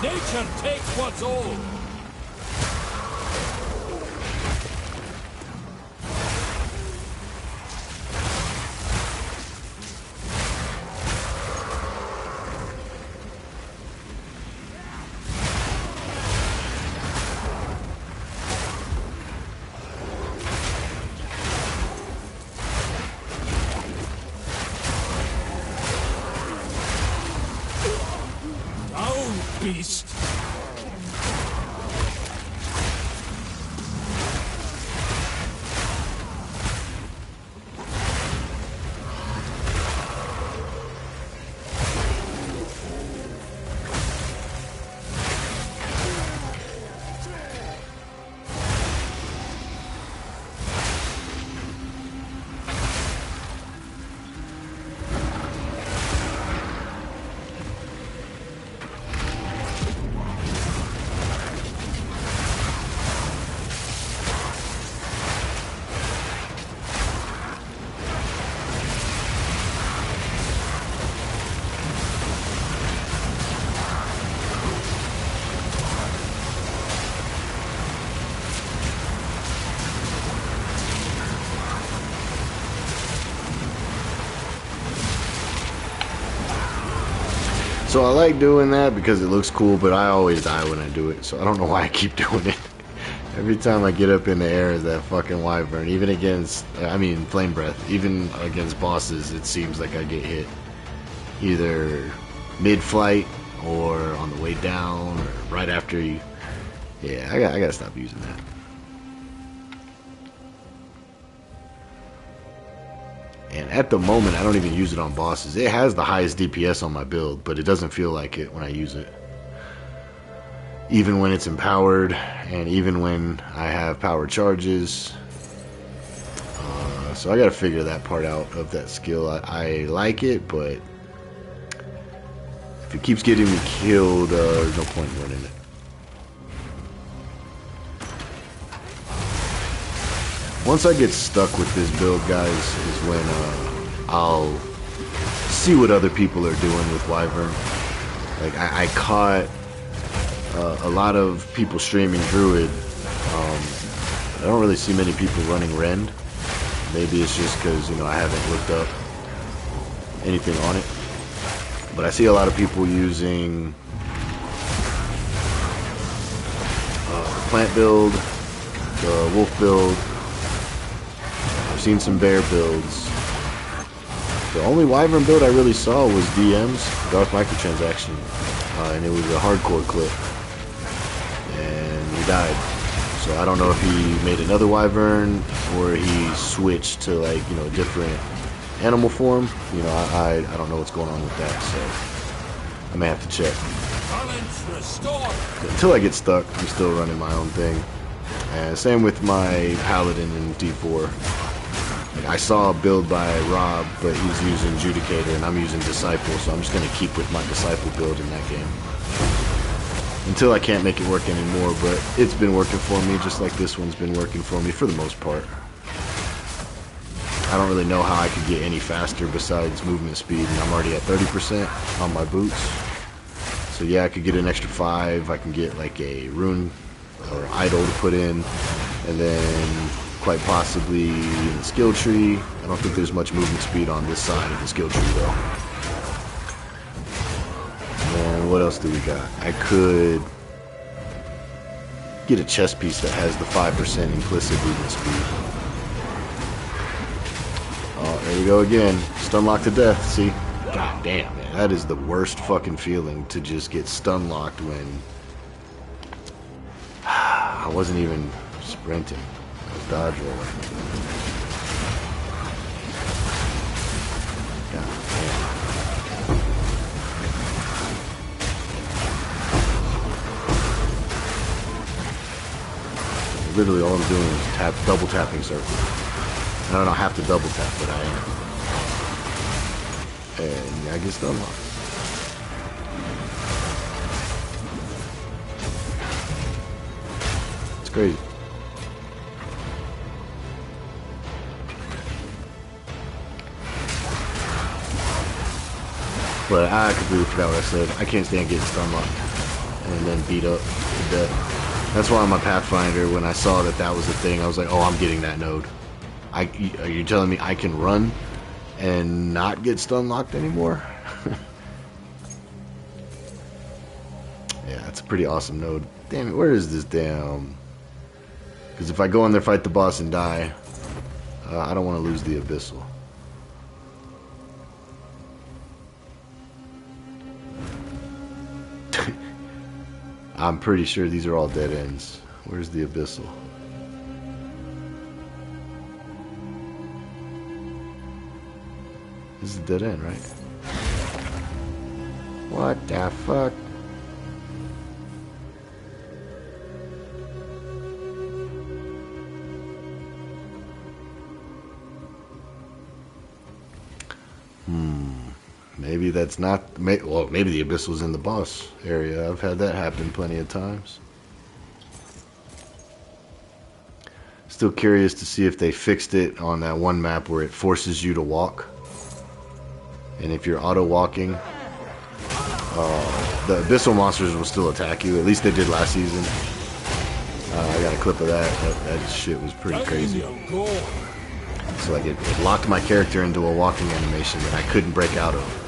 Nature takes what's old. Beast. So I like doing that because it looks cool, but I always die when I do it, so I don't know why I keep doing it. Every time I get up in the air as that fucking wyvern, even against, flame breath, even against bosses, it seems like I get hit. Either mid-flight, or on the way down, or right after you. Yeah, I gotta stop using that. And at the moment, I don't even use it on bosses. It has the highest DPS on my build, but it doesn't feel like it when I use it. Even when it's empowered, and even when I have power charges. So I gotta figure that part out of that skill. I like it, but if it keeps getting me killed, there's no point in running it. Once I get stuck with this build, guys, is when I'll see what other people are doing with Wyvern. Like, I caught a lot of people streaming Druid. I don't really see many people running Rend. Maybe it's just because, you know, I haven't looked up anything on it. But I see a lot of people using the plant build, the wolf build. I've seen some bear builds. The only wyvern build I really saw was DM's, Darth Microtransaction, and it was a hardcore clip, and he died. So I don't know if he made another wyvern or he switched to, like, you know, a different animal form. You know, I don't know what's going on with that, so I may have to check. Balance restored. Until I get stuck, I'm still running my own thing. And same with my paladin in D4. Like, I saw a build by Rob, but he's using Judicator and I'm using Disciple, so I'm just going to keep with my Disciple build in that game. Until I can't make it work anymore, but it's been working for me, just like this one's been working for me for the most part. I don't really know how I could get any faster besides movement speed, and I'm already at 30% on my boots. So yeah, I could get an extra 5, I can get like a rune or idol to put in, and then quite possibly in the skill tree. I don't think there's much movement speed on this side of the skill tree though. And what else do we got? I could get a chest piece that has the 5% implicit movement speed. Oh, there we go again. Stun locked to death, see? God damn, man. That is the worst fucking feeling, to just get stun locked when I wasn't even sprinting. I was dodge rolling. God damn. Literally all I'm doing is double tapping circle. And I don't have to double tap, but I am. And I get stun locked. It's crazy. But I completely forgot what I said. I can't stand getting stun locked. and then beat up to death. That's why on my Pathfinder, when I saw that that was a thing, I was like, oh, I'm getting that node. Are you telling me I can run and not get stun locked anymore? Yeah, that's a pretty awesome node. Damn it, where is this damn... Because if I go in there, fight the boss, and die, I don't want to lose the Abyssal. I'm pretty sure these are all dead ends. Where's the Abyssal? This is a dead end, right? What the fuck? Maybe that's not... Well, maybe the Abyssal's in the boss area. I've had that happen plenty of times. Still curious to see if they fixed it on that one map where it forces you to walk. And if you're auto-walking, the Abyssal monsters will still attack you. At least they did last season. I got a clip of that. That shit was pretty crazy. So like it locked my character into a walking animation that I couldn't break out of.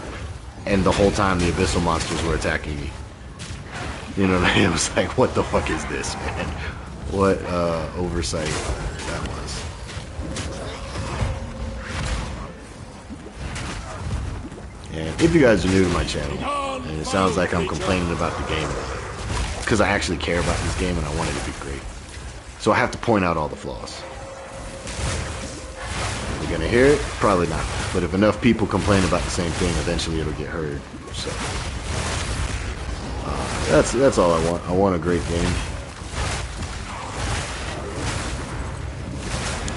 And the whole time the Abyssal monsters were attacking me. You know what I mean? It was like, what the fuck is this, man? What oversight that was. And if you guys are new to my channel, and it sounds like I'm complaining about the game, it's because I actually care about this game and I want it to be great. So I have to point out all the flaws. Are we gonna hear it? Probably not. But if enough people complain about the same thing, eventually it'll get heard. So that's all I want. I want a great game.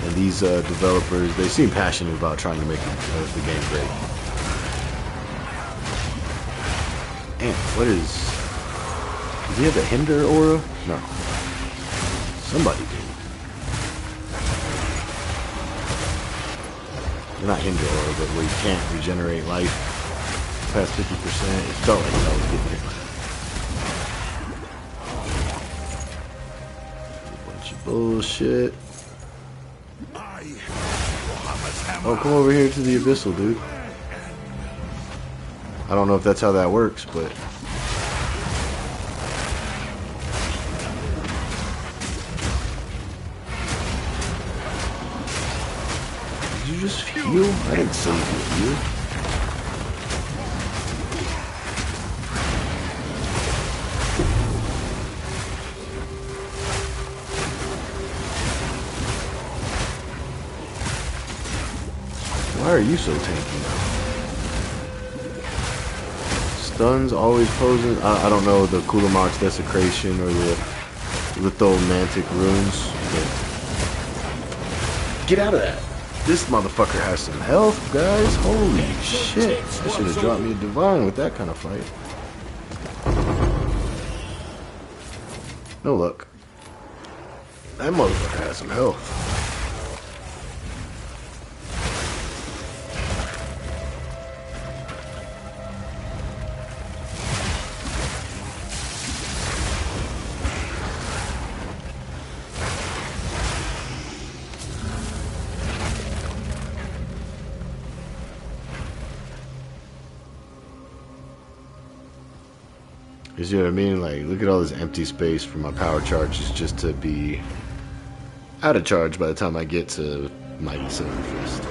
And these developers, they seem passionate about trying to make the game great. And what is... Does he have a hinder aura? No. Somebody did. Not hinder aura, but where you can't regenerate life past 50%. It felt like I was getting hit by that. A bunch of bullshit. Oh, come over here to the Abyssal, dude. I don't know if that's how that works, but... Did you just heal? I didn't say you heal. Why are you so tanky now? Stuns always posing. I don't know the Kulamox Desecration or the Lithomantic Runes. But get out of that. This motherfucker has some health, guys. Holy shit. I should have dropped me a divine with that kind of fight. No luck. That motherfucker has some health. You see what I mean? Like, look at all this empty space for my power charges just to be out of charge by the time I get to Mighty Silverfist.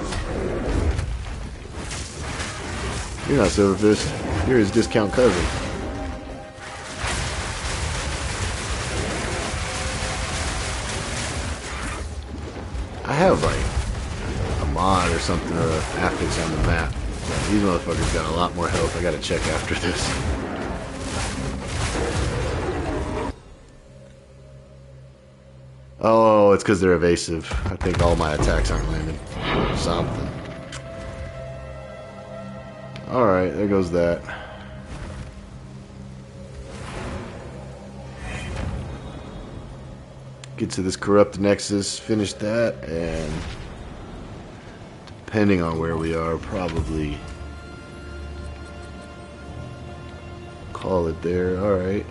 You're not Silverfist. You're his discount cousin. I have, like, a mod or something or an affix on the map. These motherfuckers got a lot more health. I gotta check after this. Oh, it's because they're evasive. I think all my attacks aren't landing. Something. Alright, there goes that. Get to this corrupt nexus, finish that, and depending on where we are, probably call it there. Alright.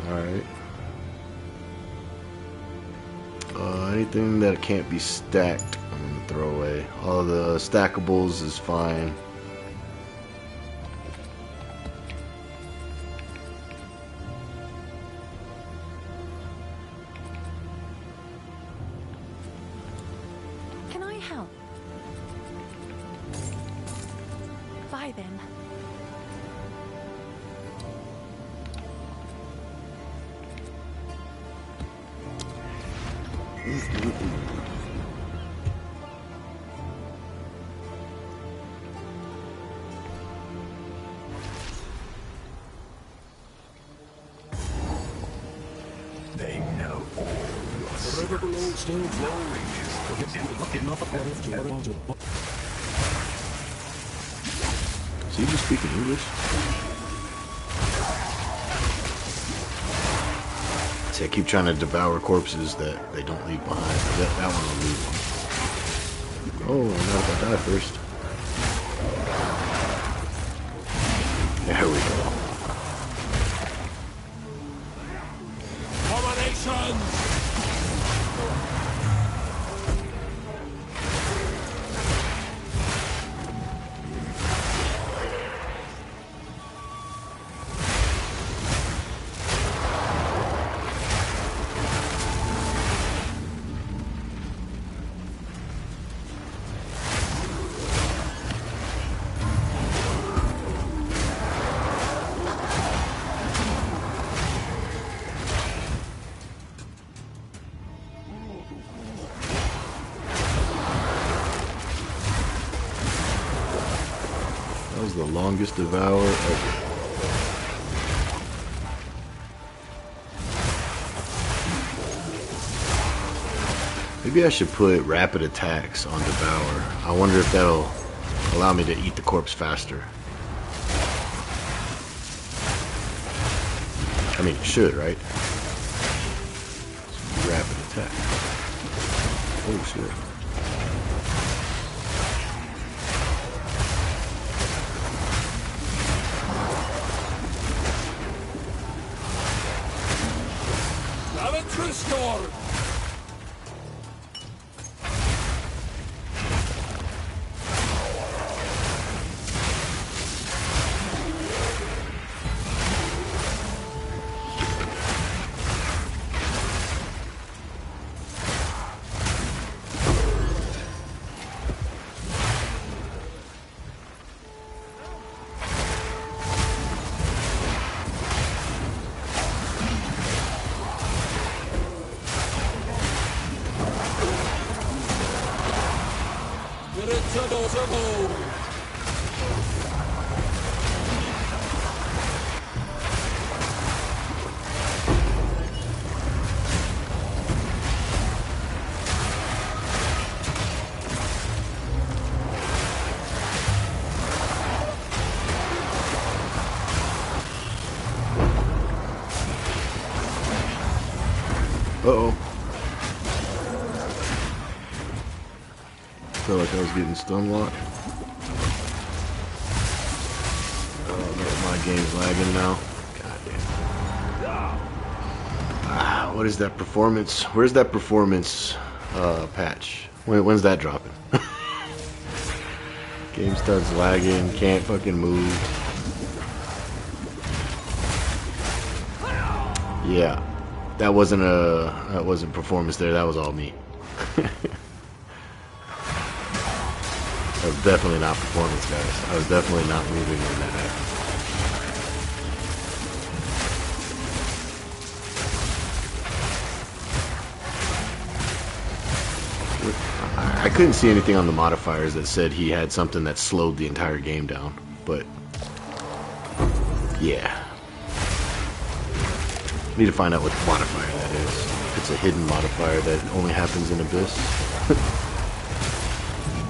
Alright. Anything that can't be stacked, I'm gonna throw away. All the stackables is fine. Can I help? Bye then. They know all your secrets. Is he just speaking English? See, I keep trying to devour corpses that they don't leave behind. That one will leave one. Oh, not if I die first. There we go. Abominations! That was the longest devour ever. Maybe I should put rapid attacks on devour. I wonder if that'll allow me to eat the corpse faster. I mean, it should, right? Rapid attack. Oh, shit. Balance restored! Uh-oh. Felt like I was getting stun locked. Oh no, my game's lagging now. God damn. Ah, what is that performance? Where's that performance patch? When's that dropping? Game starts lagging, can't fucking move. Yeah. That wasn't performance there, that was all me. That was definitely not performance, guys. I was definitely not moving when that happened. I couldn't see anything on the modifiers that said he had something that slowed the entire game down, but yeah. Need to find out what modifier that is. If it's a hidden modifier that only happens in Abyss.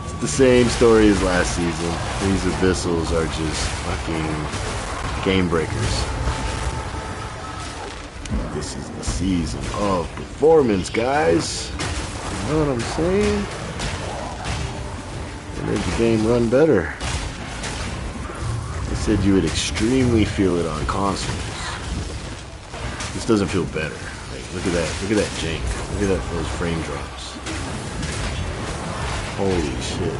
It's the same story as last season. These Abyssals are just fucking game breakers. This is the season of performance, guys. You know what I'm saying? It made the game run better. They said you would extremely feel it on consoles. This doesn't feel better. Like, look at that. Look at that jank. Look at that, those frame drops. Holy shit.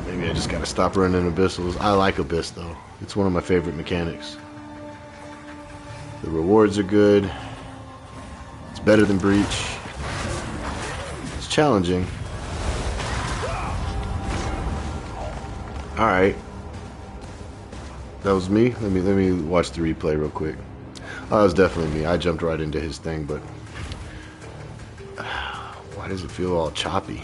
Maybe I just gotta stop running Abyssals. I like Abyss though. It's one of my favorite mechanics. The rewards are good. It's better than Breach. It's challenging. Alright. That was me. Let me watch the replay real quick. Oh, that was definitely me. I jumped right into his thing, but why does it feel all choppy?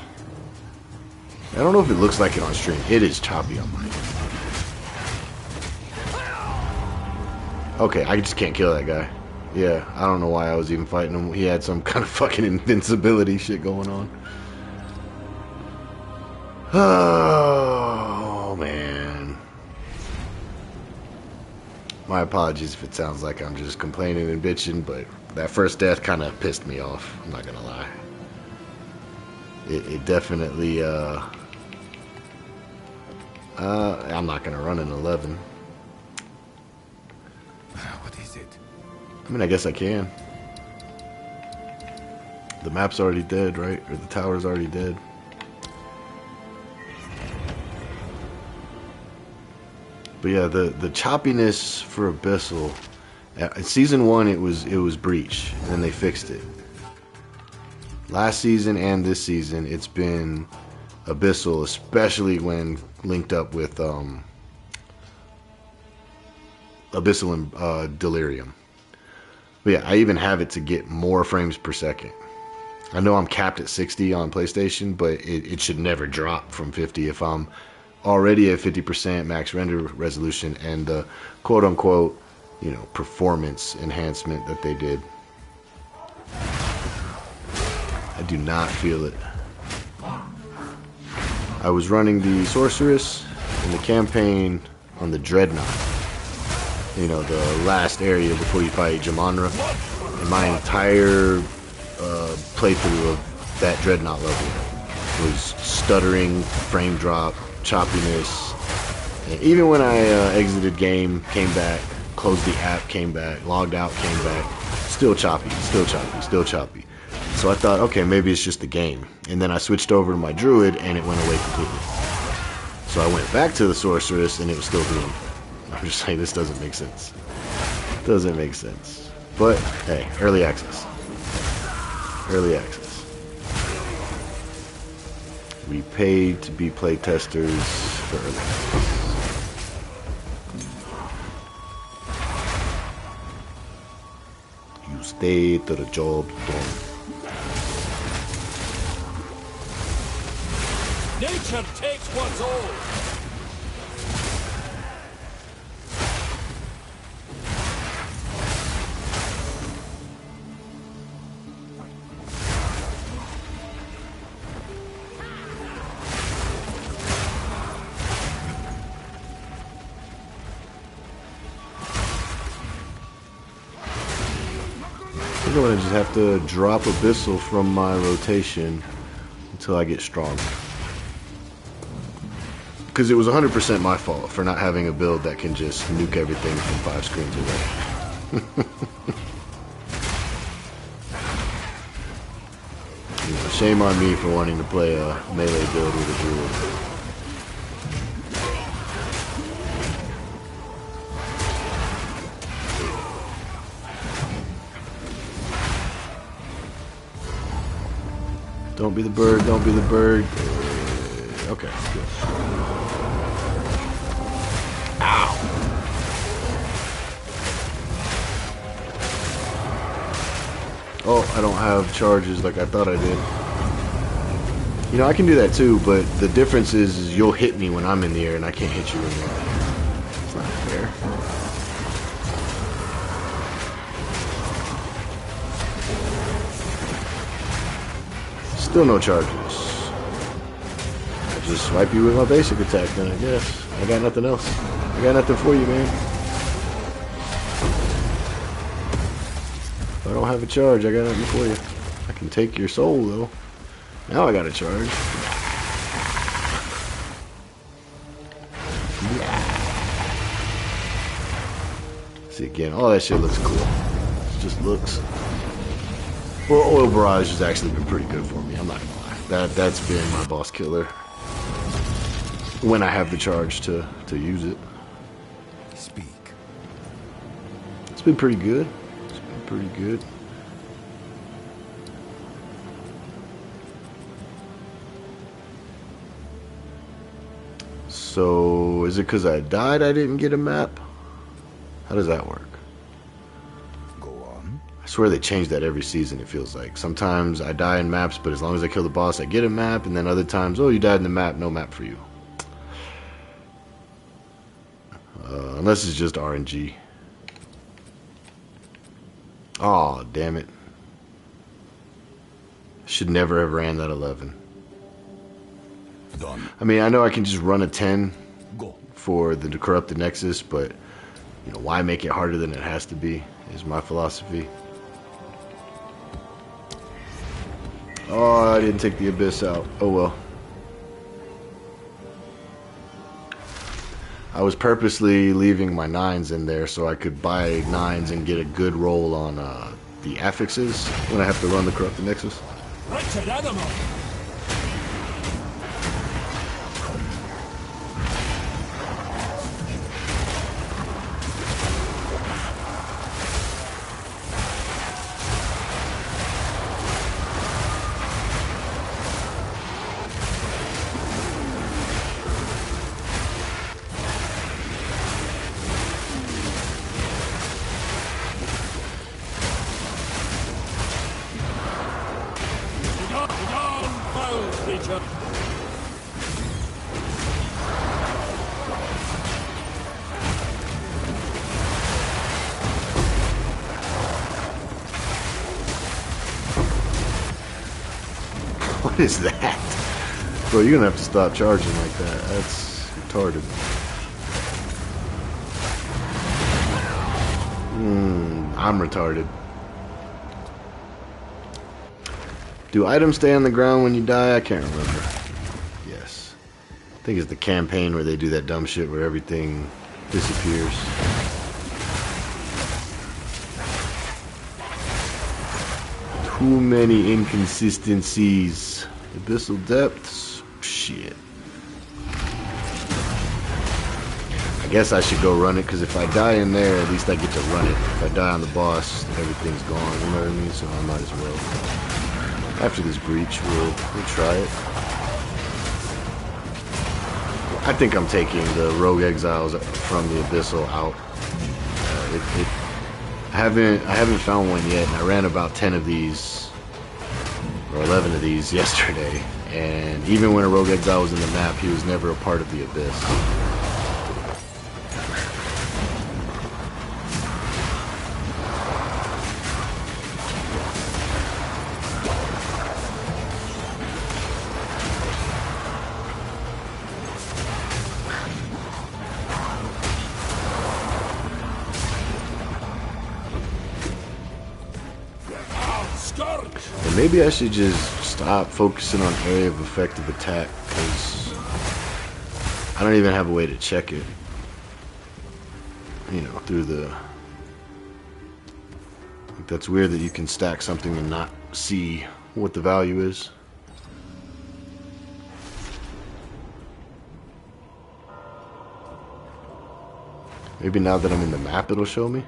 I don't know if it looks like it on stream. It is choppy on mine. Okay, I just can't kill that guy. Yeah, I don't know why I was even fighting him. He had some kind of fucking invincibility shit going on. Oh, man. My apologies if it sounds like I'm just complaining and bitching, but that first death kind of pissed me off. I'm not gonna lie. It definitely, I'm not gonna run an 11. What is it? I mean, I guess I can. The map's already dead, right? Or the tower's already dead. But yeah, the choppiness for Abyssal. In season 1, it was Breach, and then they fixed it. Last season and this season, it's been Abyssal, especially when linked up with Abyssal and Delirium. But yeah, I even have it to get more frames per second. I know I'm capped at 60 on PlayStation, but it should never drop from 50 if I'm already at 50% max render resolution and the quote-unquote, you know, performance enhancement that they did. I do not feel it. I was running the Sorceress in the campaign on the Dreadnought. You know, the last area before you fight Jamanra. And my entire playthrough of that Dreadnought level was stuttering, frame drop, choppiness. And even when I exited game, came back, closed the app, came back, logged out, came back, still choppy, still choppy, still choppy. So I thought, okay, maybe it's just the game. And then I switched over to my Druid, and it went away completely. So I went back to the Sorceress, and it was still doing it. I'm just saying, this doesn't make sense. Doesn't make sense. But, hey, early access. Early access. We paid to be playtesters for early access. You stay to the job done. Nature takes what's old. I think I'm gonna just have to drop Abyssal from my rotation until I get stronger. Because it was 100% my fault for not having a build that can just nuke everything from 5 screens away. You know, shame on me for wanting to play a melee build with a Druid. Don't be the bird, don't be the bird. Okay, good. Ow! Oh, I don't have charges like I thought I did. You know, I can do that too, but the difference is you'll hit me when I'm in the air and I can't hit you when you're in the air. It's not fair. Still no charges. I just swipe you with my basic attack then, I guess. I got nothing else. I got nothing for you, man. If I don't have a charge, I got nothing for you. I can take your soul, though. Now I got a charge. See again, all that shit looks cool. It just looks. Well, Oil Barrage has actually been pretty good for me. I'm not gonna lie. That's been my boss killer when I have the charge to use it. Speak. It's been pretty good. It's been pretty good. So, is it because I died I didn't get a map? How does that work? Go on. I swear they change that every season, it feels like. Sometimes I die in maps, but as long as I kill the boss, I get a map. And then other times, oh, you died in the map, no map for you. Unless it's just RNG. Aw, damn it. Should never have ran that 11. Done. I mean, I know I can just run a 10 Go. for the Corrupted Nexus, but, you know, why make it harder than it has to be, is my philosophy. Oh, I didn't take the Abyss out. Oh well. I was purposely leaving my 9s in there so I could buy 9s and get a good roll on the affixes when I have to run the Corrupted Nexus. Wretched animal! What is that? Bro, you're gonna have to stop charging like that. That's retarded. I'm retarded. Do items stay on the ground when you die? I can't remember. Yes. I think it's the campaign where they do that dumb shit where everything disappears. Too many inconsistencies. Abyssal Depths? Shit. I guess I should go run it, because if I die in there, at least I get to run it. If I die on the boss, everything's gone, you know what I mean? So I might as well. After this breach, we'll try it. I think I'm taking the Rogue Exiles from the Abyssal out. I haven't found one yet, and I ran about 10 of these, or 11 of these yesterday, and even when a Rogue Exile was in the map, he was never a part of the Abyss. And maybe I should just stop focusing on area of effective attack, because I don't even have a way to check it. You know, through the... That's weird that you can stack something and not see what the value is. Maybe now that I'm in the map it'll show me?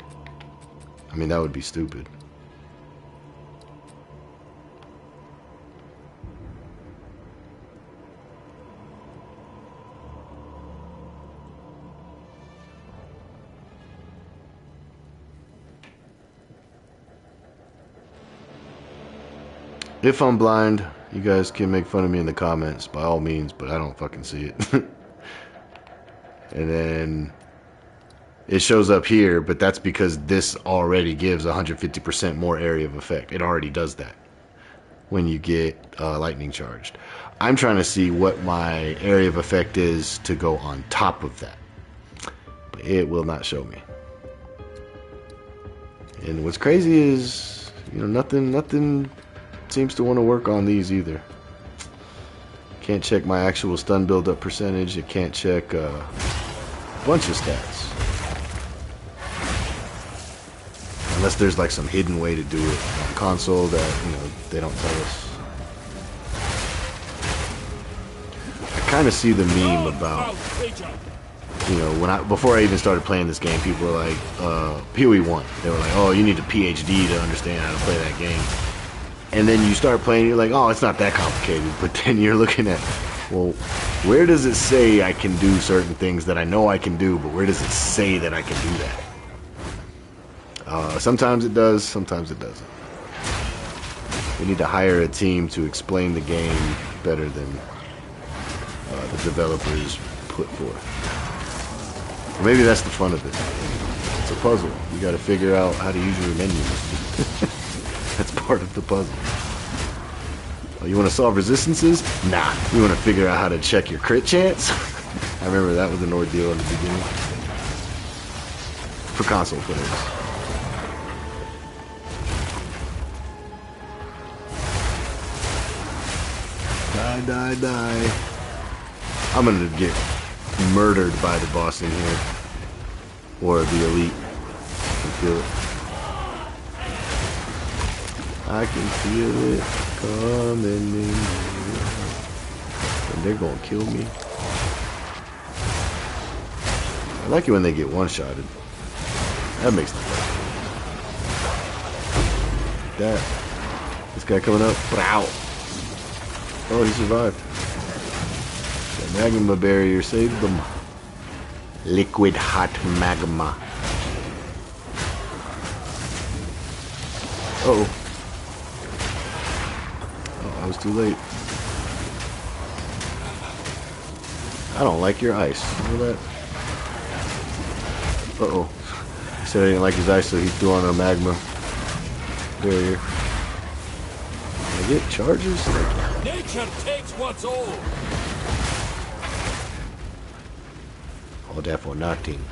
I mean, that would be stupid. If I'm blind, you guys can make fun of me in the comments, by all means, but I don't fucking see it. And then it shows up here, but that's because this already gives 150% more area of effect. It already does that when you get lightning charged. I'm trying to see what my area of effect is to go on top of that, but it will not show me. And what's crazy is, you know, nothing seems to want to work on these either. Can't check my actual stun buildup percentage. It can't check a bunch of stats. Unless there's like some hidden way to do it on console that, you know, they don't tell us. I kind of see the meme about, you know, before I even started playing this game, people were like, PoE1. They were like, oh, you need a PhD to understand how to play that game. And then you start playing, you're like, oh, it's not that complicated. But then you're looking at, well, where does it say I can do certain things that I know I can do, but where does it say that I can do that? Sometimes it does, sometimes it doesn't. We need to hire a team to explain the game better than the developers put forth. Or maybe that's the fun of it. It's a puzzle. You got to figure out how to use your menu. That's part of the puzzle. Oh, you want to solve resistances? Nah. You want to figure out how to check your crit chance? I remember that was an ordeal in the beginning. For console players. Die, die. I'm gonna get murdered by the boss in here. Or the elite. I can feel it. I can feel it coming in. And they're gonna kill me. I like it when they get one-shotted. That makes the play. Like that. This guy coming up. Wow. Oh, he survived. The magma barrier saved them. Liquid hot magma. Uh-oh. Oh, I was too late. I don't like your ice. Remember that? Uh-oh. He said I didn't like his ice, so he threw on a magma barrier. Can I get charges? Nature takes what's old. All that for nothing.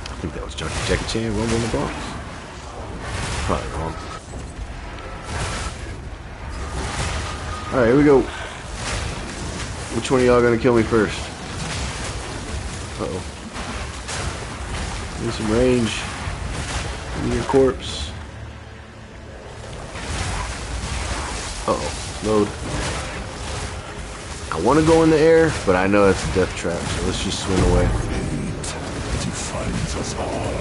I think that was Jackie Chan rumbling the box. Probably wrong. Alright, here we go. Which one of y'all gonna kill me first? Uh-oh. Need some range. Give me your corpse. Uh-oh. Load. I want to go in the air, but I know it's a death trap, so let's just swing away. It defines us all.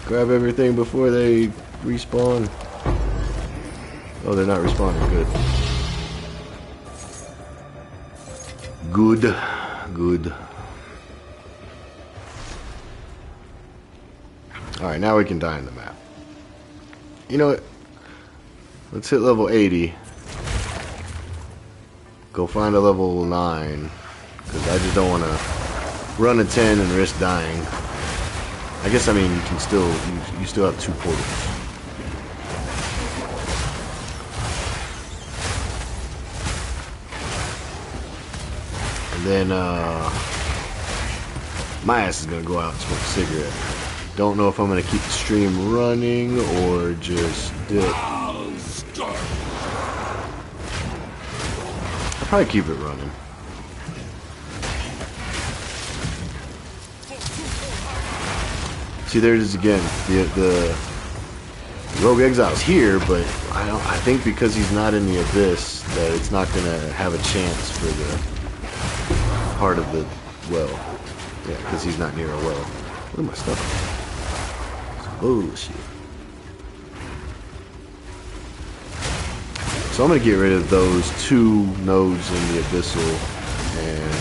Grab everything before they respawn. Oh, they're not respawning. Good. Good. Good. Alright, now we can die in the map. You know what? Let's hit level 80. Go find a level 9. Because I just don't want to run a 10 and risk dying. I guess, I mean, you can still, you still have 2 portals. And then, my ass is going to go out and smoke a cigarette. Don't know if I'm going to keep the stream running or just dip. I'll probably keep it running. See, there it is again. The Rogue Exile's here, but I think because he's not in the Abyss, that it's not going to have a chance for the part of the well. Yeah, because he's not near a well. What am I stuck on? Bullshit. So I'm going to get rid of those 2 nodes in the Abyssal, and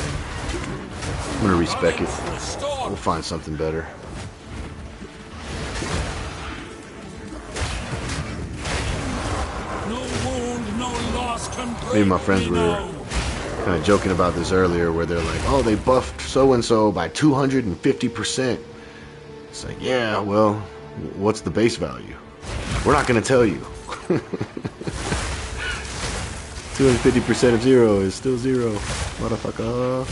I'm going to respec it. We'll find something better. Maybe my friends were kind of joking about this earlier, where they're like, oh, they buffed so-and-so by 250%. It's like, yeah, well, what's the base value? We're not going to tell you. 250% of 0 is still 0, motherfucker.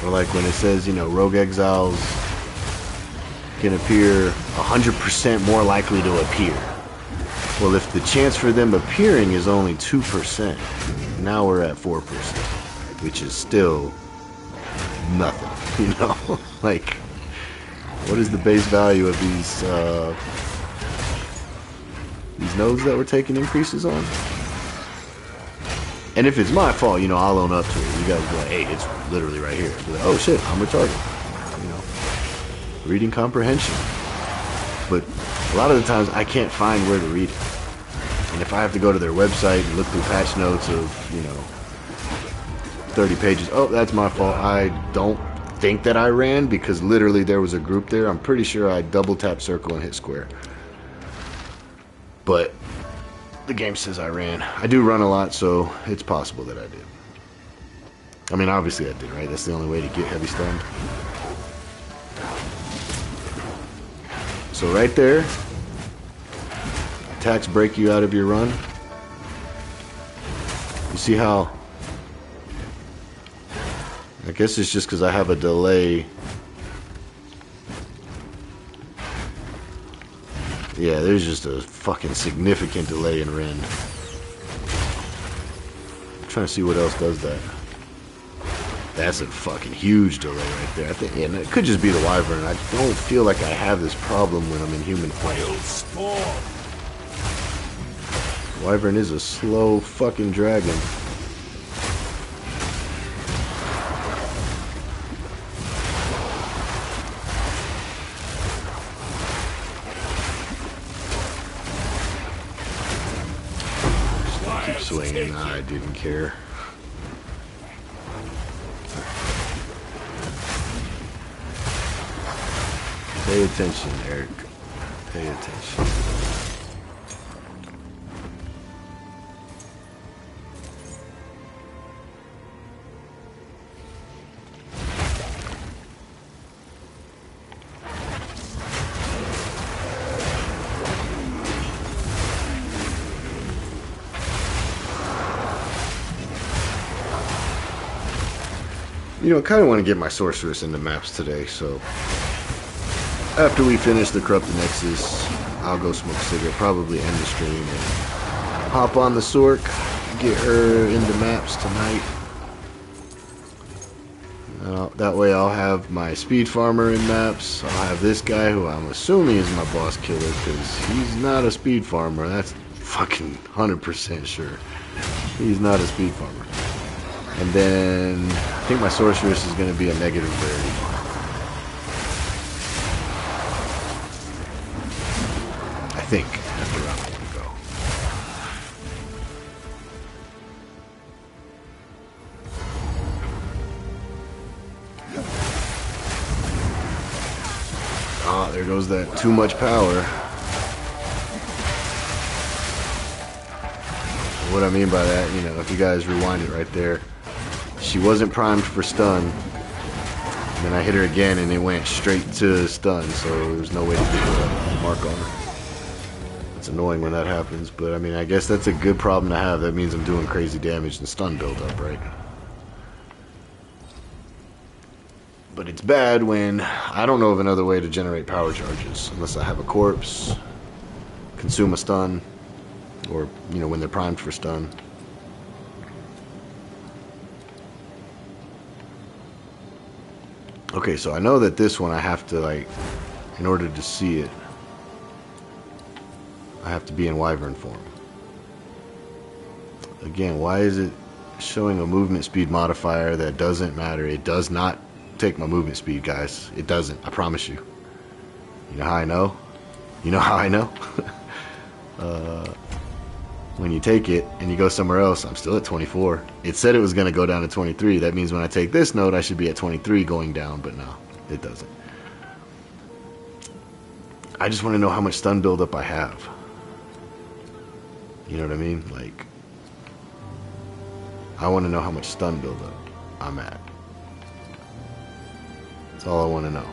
Or like when it says, you know, Rogue Exile's can appear 100% more likely to appear. Well, if the chance for them appearing is only 2%, now we're at 4%, which is still nothing, you know? Like, what is the base value of these nodes that we're taking increases on? And if it's my fault, you know, I'll own up to it. You guys be like, hey, it's literally right here. Be like, oh shit, I'm retarded. You know, reading comprehension. But a lot of the times I can't find where to read it. And if I have to go to their website and look through patch notes of, you know, 30 pages, oh, that's my fault. I don't think that I ran because literally there was a group there. I'm pretty sure I double tap circle and hit square. But the game says I ran. I do run a lot, so it's possible that I did. I mean, obviously I did, right? That's the only way to get heavy stunned. So right there, attacks break you out of your run. You see how... I guess it's just because I have a delay. Yeah, there's just a fucking significant delay in Rend. I'm trying to see what else does that. That's a fucking huge delay right there. I think, yeah, and it could just be the Wyvern. I don't feel like I have this problem when I'm in human form. Wyvern is a slow fucking dragon. Swinging, I didn't care. Pay attention, Eric. Pay attention. You know, I kind of want to get my sorceress into maps today, so after we finish the Corrupted Nexus, I'll go smoke a cigarette, probably end the stream, and hop on the Sork, get her into maps tonight. That way I'll have my speed farmer in maps, I'll have this guy who I'm assuming is my boss killer, because he's not a speed farmer, that's fucking 100% sure. He's not a speed farmer. And then I think my sorceress is going to be a negative rarity. I think that's the route I want to go. Ah, there goes that too much power. What I mean by that, you know, if you guys rewind it right there, she wasn't primed for stun. And then I hit her again and it went straight to stun, so there's no way to get a mark on her. It's annoying when that happens, but I mean, I guess that's a good problem to have. That means I'm doing crazy damage and stun buildup, right? But it's bad when I don't know of another way to generate power charges, unless I have a corpse, consume a stun, or, you know, when they're primed for stun. Okay, so I know that this one I have to, like, in order to see it, I have to be in Wyvern form. Again, why is it showing a movement speed modifier that doesn't matter? It does not take my movement speed, guys. It doesn't, I promise you. You know how I know? You know how I know? When you take it and you go somewhere else, I'm still at 24. It said it was going to go down to 23. That means when I take this node, I should be at 23 going down, but no, it doesn't. I just want to know how much stun buildup I have. You know what I mean? Like, I want to know how much stun buildup I'm at. That's all I want to know.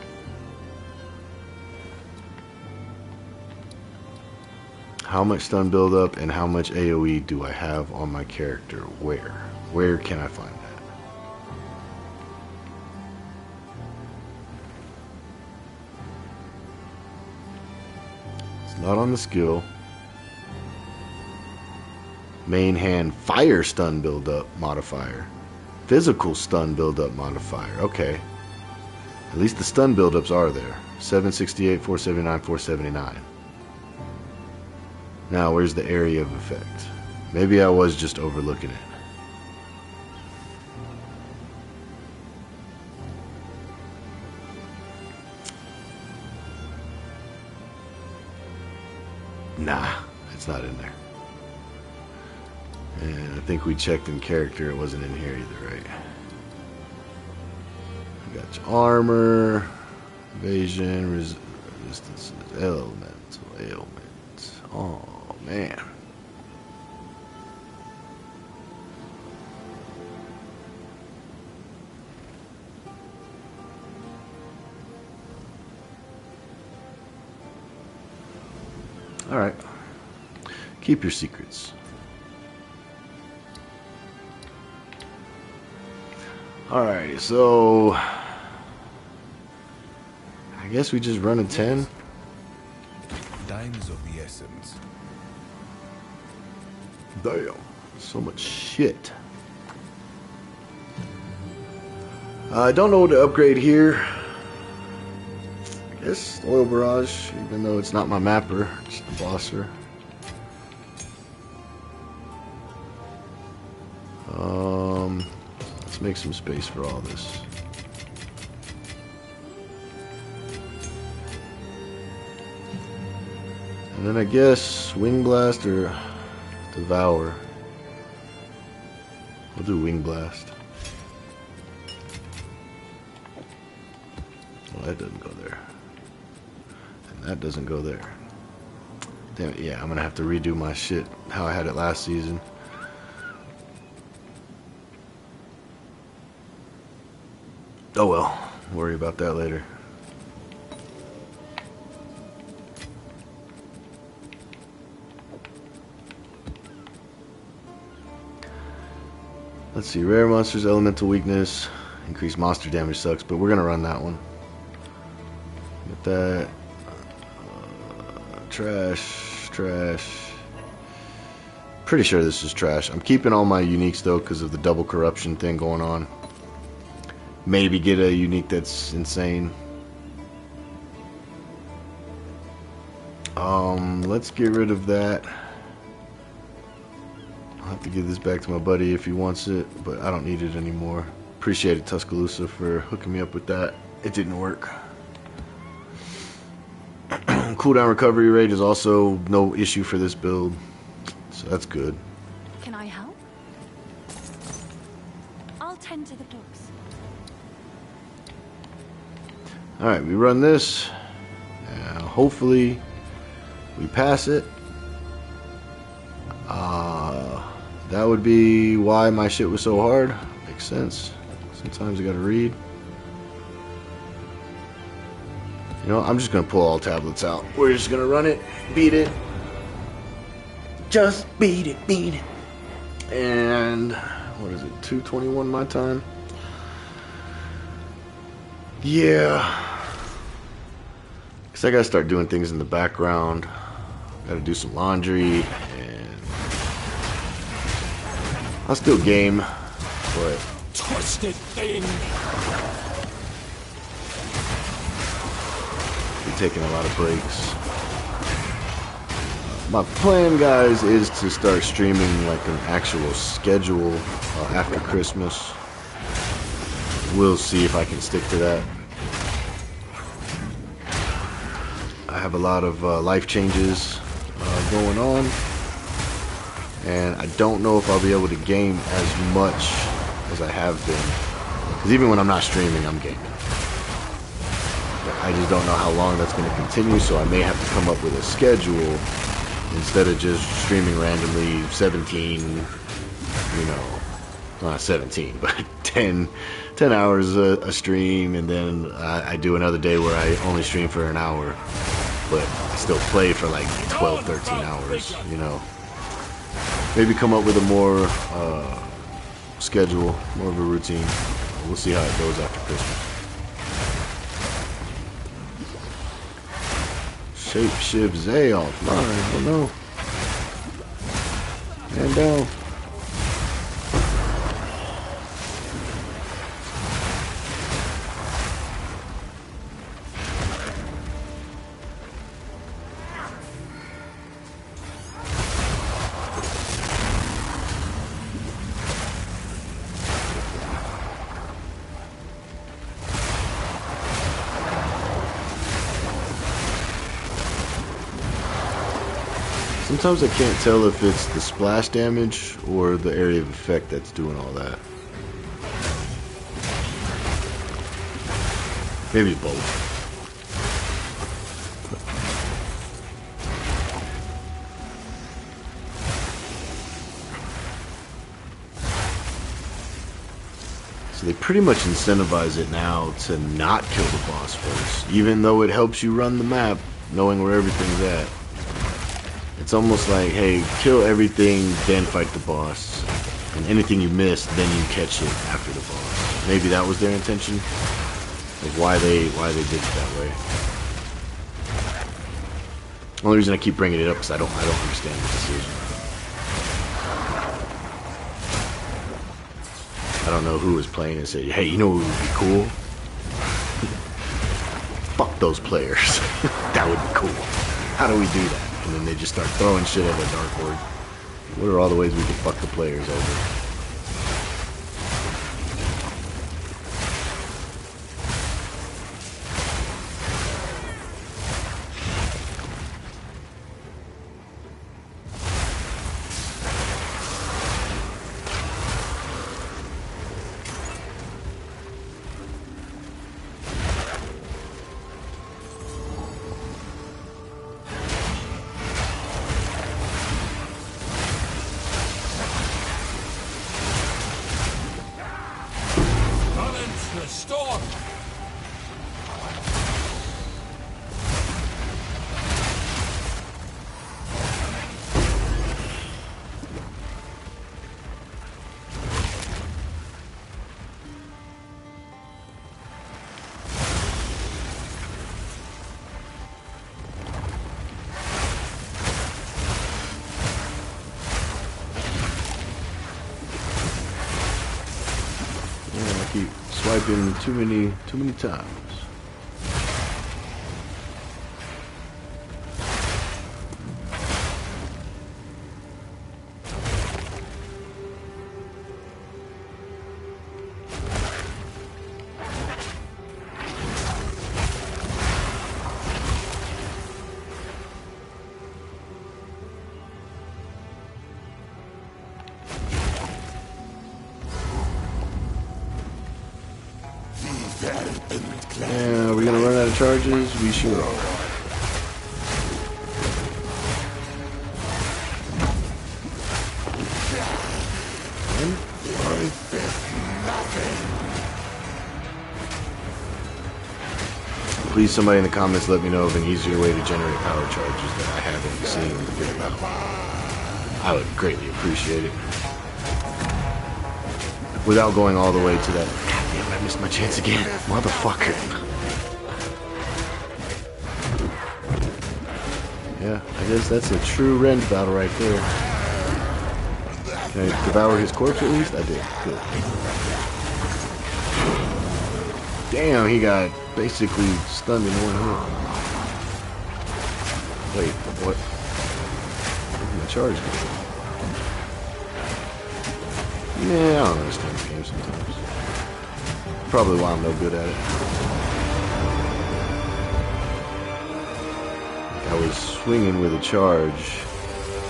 How much stun buildup and how much AoE do I have on my character? Where? Where can I find that? Not on the skill. Main hand fire stun build-up modifier. Physical stun build-up modifier. Okay. At least the stun build-ups are there. 768, 479, 479. Now, where's the area of effect? Maybe I was just overlooking it. Nah, it's not in there. And I think we checked in character. It wasn't in here either, right? We got your armor, evasion, resistance, elemental ailment. Oh, man. Alright. Keep your secrets. Alright, so I guess we just run a 10. Time is of the essence. Damn, so much shit. I don't know what to upgrade here. I guess Oil Barrage, even though it's not my mapper, it's the bosser. Let's make some space for all this. And then I guess Wing Blast or Devour. We'll do Wing Blast. Well, that doesn't go there. And that doesn't go there. Damn it, yeah, I'm gonna have to redo my shit how I had it last season. Oh well, worry about that later. Let's see, rare monsters, elemental weakness, increased monster damage sucks, but we're gonna run that one. Get that. Trash. Pretty sure this is trash. I'm keeping all my uniques though because of the double corruption thing going on. Maybe get a unique that's insane. Let's get rid of that. I'll have to give this back to my buddy if he wants it, but I don't need it anymore. Appreciate it, Tuscaloosa, for hooking me up with that. It didn't work. Cooldown recovery rate is also no issue for this build, so that's good. Can I help? I'll tend to the books. Alright, we run this. Hopefully we pass it. That would be why my shit was so hard. Makes sense. Sometimes you gotta read. You know, I'm just gonna pull all tablets out. We're just gonna run it, beat it. Just beat it. And what is it? 2:21 my time. Yeah. Cause I gotta start doing things in the background. Gotta do some laundry, and I'll still game, but Twisted thing! I'm taking a lot of breaks. My plan, guys, is to start streaming like an actual schedule after Christmas. We'll see if I can stick to that. I have a lot of life changes going on, and I don't know if I'll be able to game as much as I have been. Because even when I'm not streaming, I'm gaming. But I just don't know how long that's going to continue, so I may have to come up with a schedule instead of just streaming randomly 17, you know, not 17, but 10 hours a stream, and then I do another day where I only stream for an hour, but I still play for like 12, 13 hours, you know. Maybe come up with a more schedule, more of a routine. We'll see how it goes after Christmas. Shapeshift Zay offline. Oh no. Man down. Sometimes I can't tell if it's the splash damage or the area of effect that's doing all that. Maybe both. So they pretty much incentivize it now to not kill the boss first, even though it helps you run the map, knowing where everything's at. It's almost like, hey, kill everything, then fight the boss. And anything you miss, then you catch it after the boss. Maybe that was their intention. Like why they did it that way. Only reason I keep bringing it up is I don't understand the decision. I don't know who was playing and said, hey, you know what would be cool? Fuck those players. That would be cool. How do we do that? And then they just start throwing shit at the Dark Horde. What are all the ways we can fuck the players over? Keep swiping too many times. Yeah, we're gonna run out of charges. We sure are. Please, somebody in the comments, let me know of an easier way to generate power charges that I haven't seen to figure out. I would greatly appreciate it. Without going all the way to that. God damn, I missed my chance again. Motherfucker. Yeah, I guess that's a true Rend battle right there. Can I devour his corpse at least? I did. Good. Damn, he got basically stunned in one hit. Wait, what? Where'd my charge go? Yeah, I don't understand the game sometimes. Probably why I'm no good at it. I was swinging with a charge.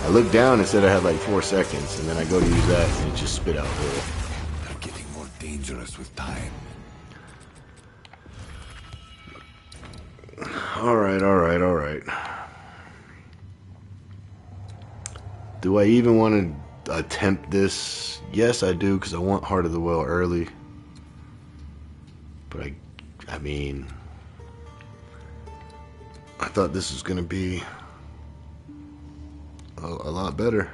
I looked down and said I had like 4 seconds, and then I go to use that and it just spit out there. They're getting more dangerous with time. Alright. Do I even want to attempt this? Yes, I do, because I want Heart of the Well early. But I mean, I thought this was going to be a lot better.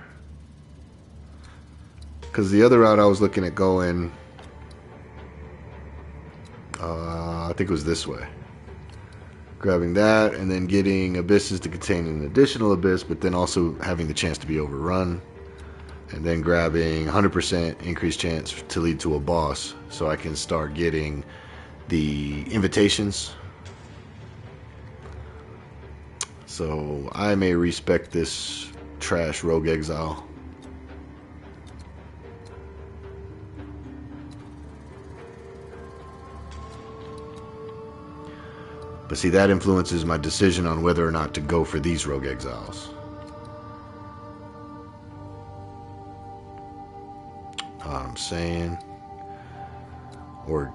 Because the other route I was looking at going, I think it was this way. Grabbing that, and then getting abysses to contain an additional abyss, but then also having the chance to be overrun. And then grabbing 100% increased chance to lead to a boss, so I can start getting the invitations. So I may respec this trash Rogue Exile. But see, that influences my decision on whether or not to go for these Rogue Exiles. Know what I'm saying? Or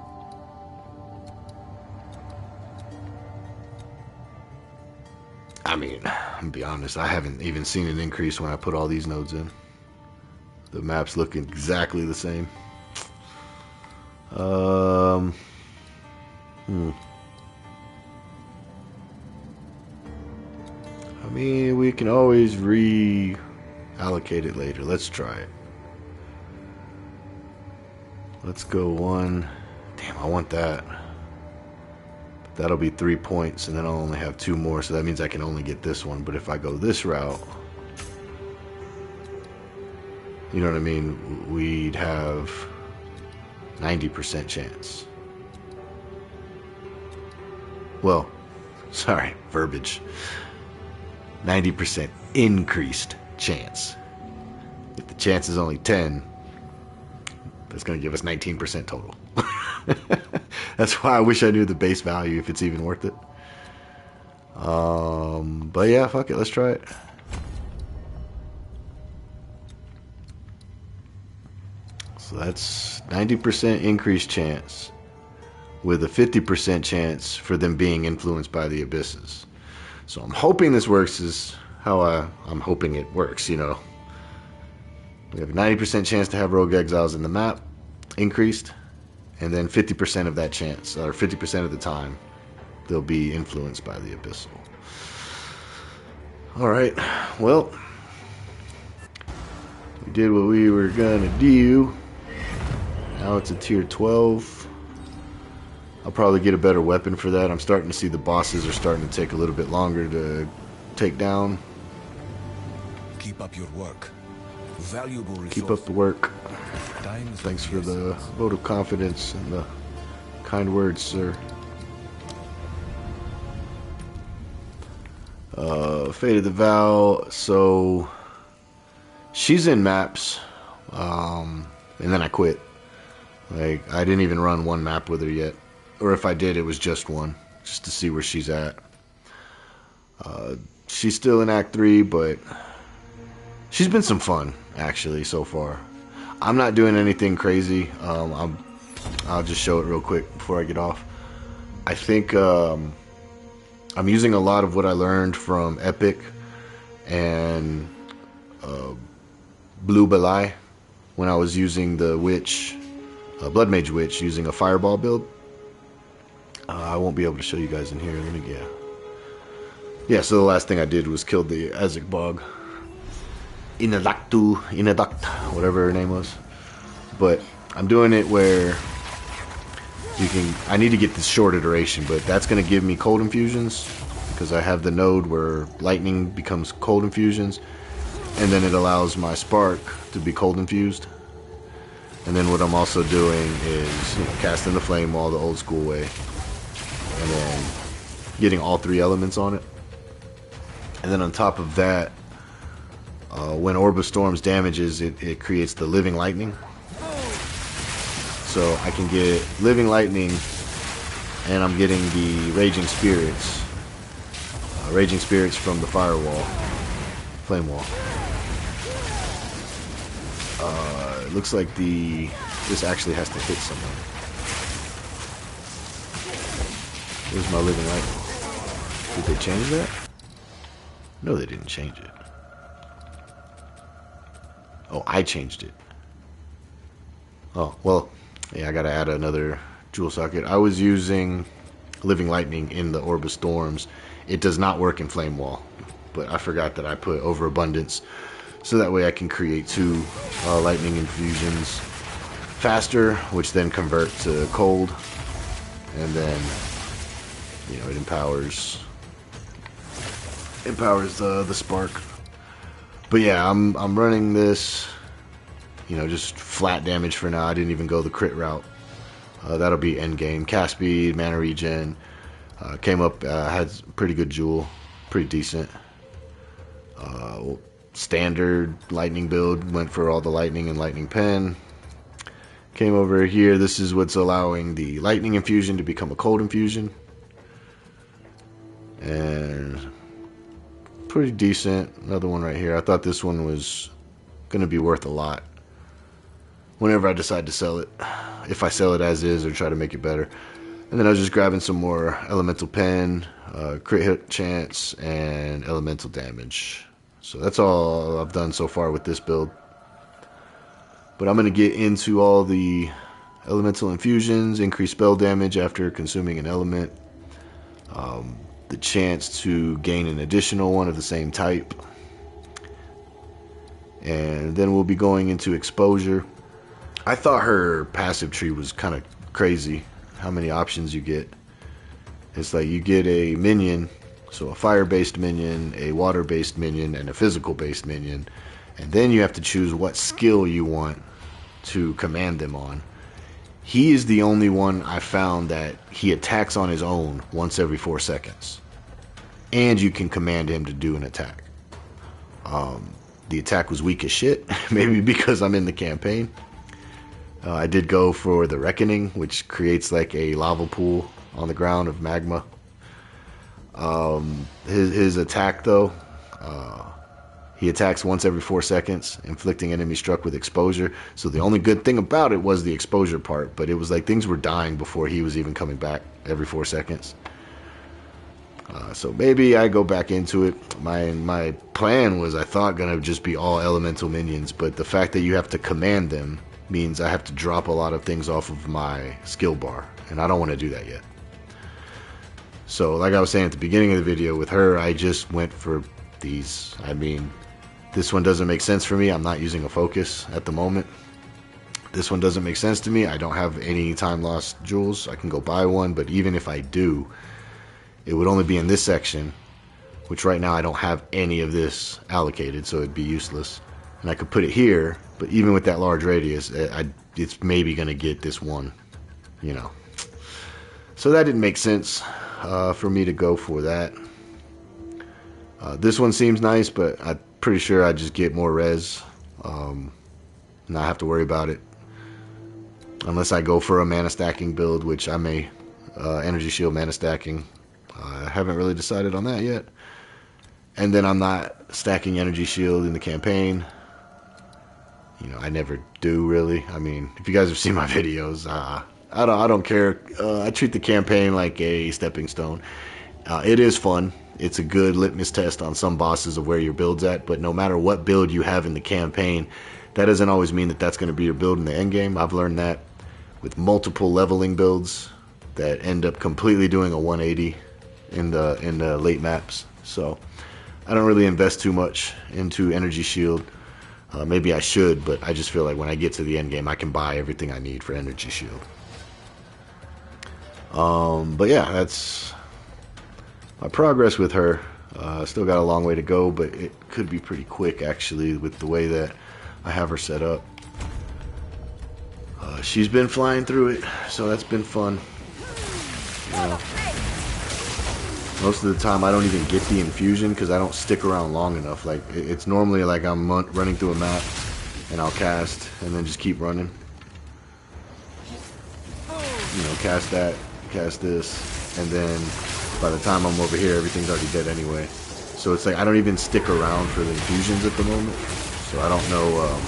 I mean, to be honest, I haven't even seen an increase when I put all these nodes in. The maps look exactly the same. I mean, we can always reallocate it later. Let's try it. Let's go one. Damn, I want that. But that'll be 3 points, and then I'll only have 2 more, so that means I can only get this one. But if I go this route, you know what I mean? We'd have 90% chance. Well, sorry, verbiage. 90% increased chance. If the chance is only 10, that's going to give us 19% total. That's why I wish I knew the base value, if it's even worth it. But yeah, fuck it, let's try it. So that's 90% increased chance with a 50% chance for them being influenced by the abysses. So I'm hoping this works is how I'm hoping it works, you know. We have a 90% chance to have Rogue Exiles in the map increased, and then 50% of that chance, or 50% of the time, they'll be influenced by the Abyssal. Alright, well, we did what we were gonna do. Now it's a tier 12. I'll probably get a better weapon for that. I'm starting to see the bosses are starting to take a little bit longer to take down. Keep up your work. Valuable resource. Keep up the work. Thanks for the vote of confidence and the kind words, sir. Fate of the Vow. So she's in maps, and then I quit. Like, I didn't even run one map with her yet, or if I did, it was just one, just to see where she's at. She's still in Act 3, but she's been some fun actually so far. I'm not doing anything crazy. I'll just show it real quick before I get off. I think I'm using a lot of what I learned from Epic and Blue Belai when I was using the Witch, Blood Mage Witch, using a Fireball build. I won't be able to show you guys in here. Let me get. Yeah, so the last thing I did was kill the Azek Bog. Inaduct, whatever her name was. But I'm doing it where you can. I need to get this shorter duration, but that's going to give me cold infusions because I have the node where lightning becomes cold infusions, and then it allows my spark to be cold infused. And then what I'm also doing is, you know, casting the flame wall the old school way, and then getting all 3 elements on it. And then on top of that, when Orb of Storms damages, it creates the Living Lightning. So I can get Living Lightning, and I'm getting the Raging Spirits. Raging Spirits from the Firewall. Flame Wall. It looks like this actually has to hit someone. Where's my Living Lightning? Did they change that? No, they didn't change it. Oh, I changed it. Oh, well, yeah, I gotta add another jewel socket. I was using Living Lightning in the Orb of Storms. It does not work in Flame Wall, but I forgot that I put Overabundance, so that way I can create 2 lightning infusions faster, which then convert to cold, and then You know, it empowers the spark. But yeah, I'm running this, you know, just flat damage for now. I didn't even go the crit route. That'll be end game. Cast speed, mana regen. Came up, had pretty good jewel, pretty decent. Standard lightning build, went for all the lightning and lightning pen. Came over here. This is what's allowing the lightning infusion to become a cold infusion. And pretty decent. Another one right here. I thought this one was going to be worth a lot whenever I decide to sell it. If I sell it as is or try to make it better. And then I was just grabbing some more elemental pen, crit hit chance, and elemental damage. So that's all I've done so far with this build. But I'm going to get into all the elemental infusions, increase spell damage after consuming an element, the chance to gain an additional one of the same type, and then we'll be going into exposure. I thought her passive tree was kind of crazy, how many options you get. It's like you get a minion, so a fire-based minion, a water-based minion, and a physical-based minion, and then you have to choose what skill you want to command them on. He is the only one I found that he attacks on his own once every 4 seconds. And you can command him to do an attack. The attack was weak as shit. Maybe because I'm in the campaign. I did go for the Reckoning, which creates like a lava pool on the ground of magma. His attack though, he attacks once every 4 seconds, inflicting enemy struck with exposure. So the only good thing about it was the exposure part, but it was like things were dying before he was even coming back every 4 seconds. So maybe I go back into it. My plan was, I thought, gonna just be all elemental minions, but the fact that you have to command them means I have to drop a lot of things off of my skill bar, and I don't want to do that yet. So like I was saying at the beginning of the video, with her, I just went for these. I mean, this one doesn't make sense for me. I'm not using a focus at the moment. This one doesn't make sense to me. I don't have any time lost jewels. I can go buy one, but even if I do, it would only be in this section, which right now I don't have any of this allocated, so it'd be useless. And I could put it here, but even with that large radius, it's maybe going to get this one, you know. So that didn't make sense for me to go for that. This one seems nice, but I'm pretty sure I just get more res, not have to worry about it. Unless I go for a mana stacking build, which I may. Energy shield mana stacking. I haven't really decided on that yet. And then I'm not stacking energy shield in the campaign. You know, I never do really. I mean, if you guys have seen my videos, I don't care. I treat the campaign like a stepping stone. It is fun. It's a good litmus test on some bosses of where your build's at. But no matter what build you have in the campaign, that doesn't always mean that that's going to be your build in the end game. I've learned that with multiple leveling builds that end up completely doing a 180 in the late maps. So I don't really invest too much into energy shield. Maybe I should, but I just feel like when I get to the end game, I can buy everything I need for energy shield. But yeah, that's my progress with her. Still got a long way to go, but it could be pretty quick actually with the way that I have her set up. She's been flying through it, so that's been fun. You know, most of the time I don't even get the infusion because I don't stick around long enough. Like it's normally like I'm running through a map and I'll cast and then just keep running. You know, cast that, cast this, and then by the time I'm over here, everything's already dead anyway. So it's like I don't even stick around for the infusions at the moment. So I don't know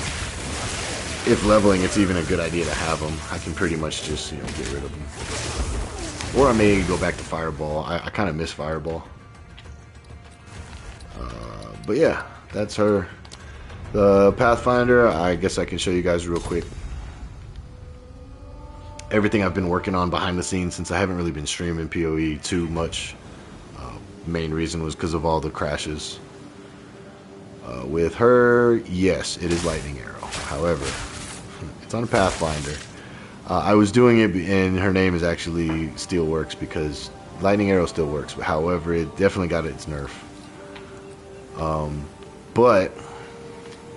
if leveling it's even a good idea to have them. I can pretty much just, you know, get rid of them. Or I may go back to Fireball. I kind of miss Fireball. But yeah, that's her. The Pathfinder, I guess I can show you guys real quick. Everything I've been working on behind the scenes since I haven't really been streaming PoE too much. Main reason was because of all the crashes. With her, yes, it is Lightning Arrow. However, it's on a Pathfinder. I was doing it, and her name is actually Steelworks because lightning arrow still works. However, it definitely got its nerf. But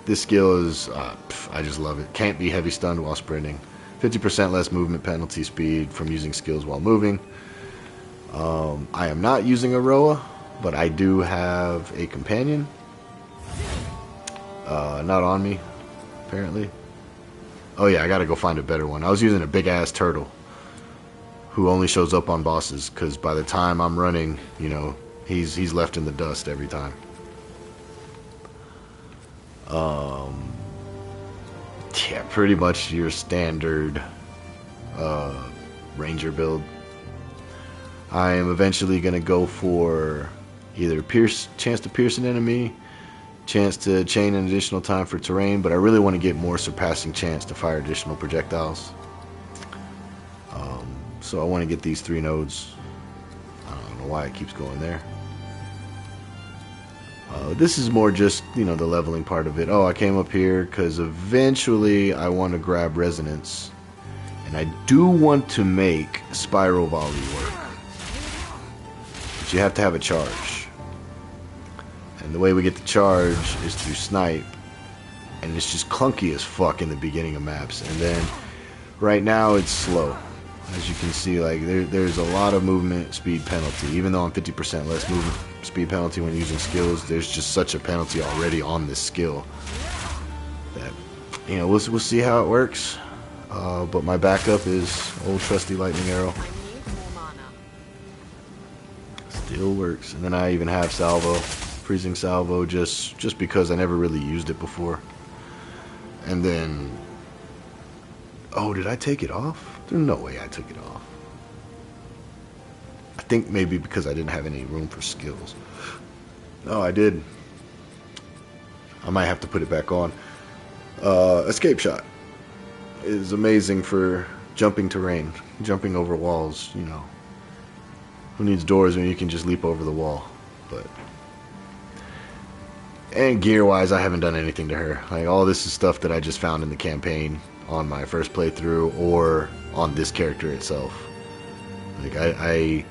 this skill is, I just love it. Can't be heavy stunned while sprinting. 50% less movement penalty speed from using skills while moving. I am not using a Roa, but I do have a companion. Not on me, apparently. Oh yeah, I gotta go find a better one. I was using a big ass turtle who only shows up on bosses, because by the time I'm running, you know, he's left in the dust every time. Yeah, pretty much your standard ranger build. I am eventually gonna go for either chance to pierce an enemy, chance to chain an additional time for terrain, but I really want to get more surpassing chance to fire additional projectiles. So I want to get these 3 nodes. I don't know why it keeps going there. This is more just, you know, the leveling part of it. Oh, I came up here because eventually I want to grab resonance, and I do want to make spiral volley work, but you have to have a charge. And the way we get the charge is through snipe, and it's just clunky as fuck in the beginning of maps. And then right now it's slow. As you can see, like there's a lot of movement speed penalty. Even though I'm 50% less movement speed penalty when using skills, there's just such a penalty already on this skill that, you know, we'll see how it works. But my backup is old trusty lightning arrow. Still works. And then I even have salvo. Freezing salvo just because I never really used it before. And then, oh, did I take it off? There's no way I took it off. I think maybe because I didn't have any room for skills. No, I did. I might have to put it back on. Escape shot is amazing for jumping terrain, jumping over walls, you know. Who needs doors when you can just leap over the wall? But and gear-wise, I haven't done anything to her. Like, all this is stuff that I just found in the campaign on my first playthrough or on this character itself. Like, I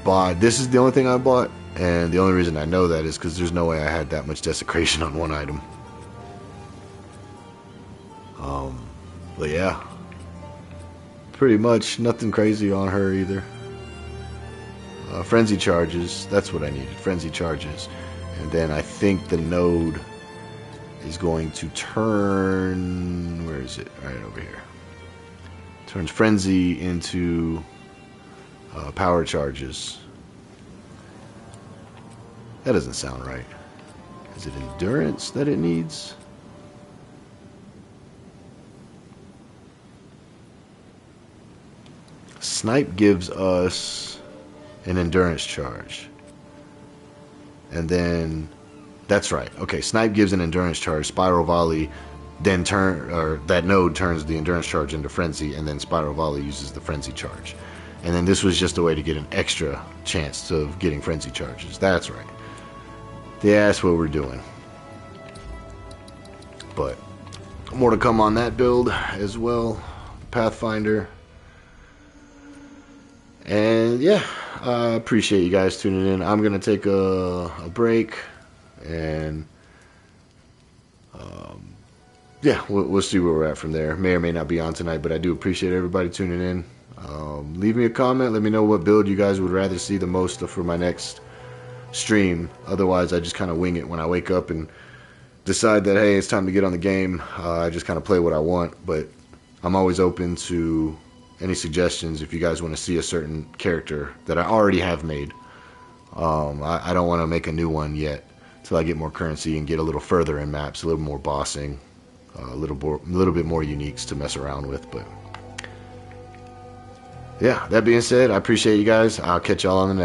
bought, this is the only thing I bought, and the only reason I know that is because there's no way I had that much desecration on one item. But yeah, pretty much nothing crazy on her either. Frenzy charges, that's what I needed, frenzy charges. And then I think the node is going to turn, where is it? Right over here. Turns frenzy into power charges. That doesn't sound right. Is it endurance that it needs? Snipe gives us an endurance charge. And then, that's right. Okay, snipe gives an endurance charge. Spiral volley then that node turns the endurance charge into frenzy, and then spiral volley uses the frenzy charge. And then this was just a way to get an extra chance of getting frenzy charges. That's right. Yeah, that's what we're doing. But more to come on that build as well. Pathfinder. And yeah, I appreciate you guys tuning in. I'm going to take a break, and yeah, we'll see where we're at from there. May or may not be on tonight, but I do appreciate everybody tuning in. Leave me a comment. Let me know what build you guys would rather see the most for my next stream. Otherwise, I just kind of wing it when I wake up and decide that, hey, it's time to get on the game. I just kind of play what I want, but I'm always open to any suggestions if you guys want to see a certain character that I already have made. I don't want to make a new one yet until I get more currency and get a little further in maps, a little more bossing, a little bit more uniques to mess around with. But yeah, that being said, I appreciate you guys. I'll catch y'all on the next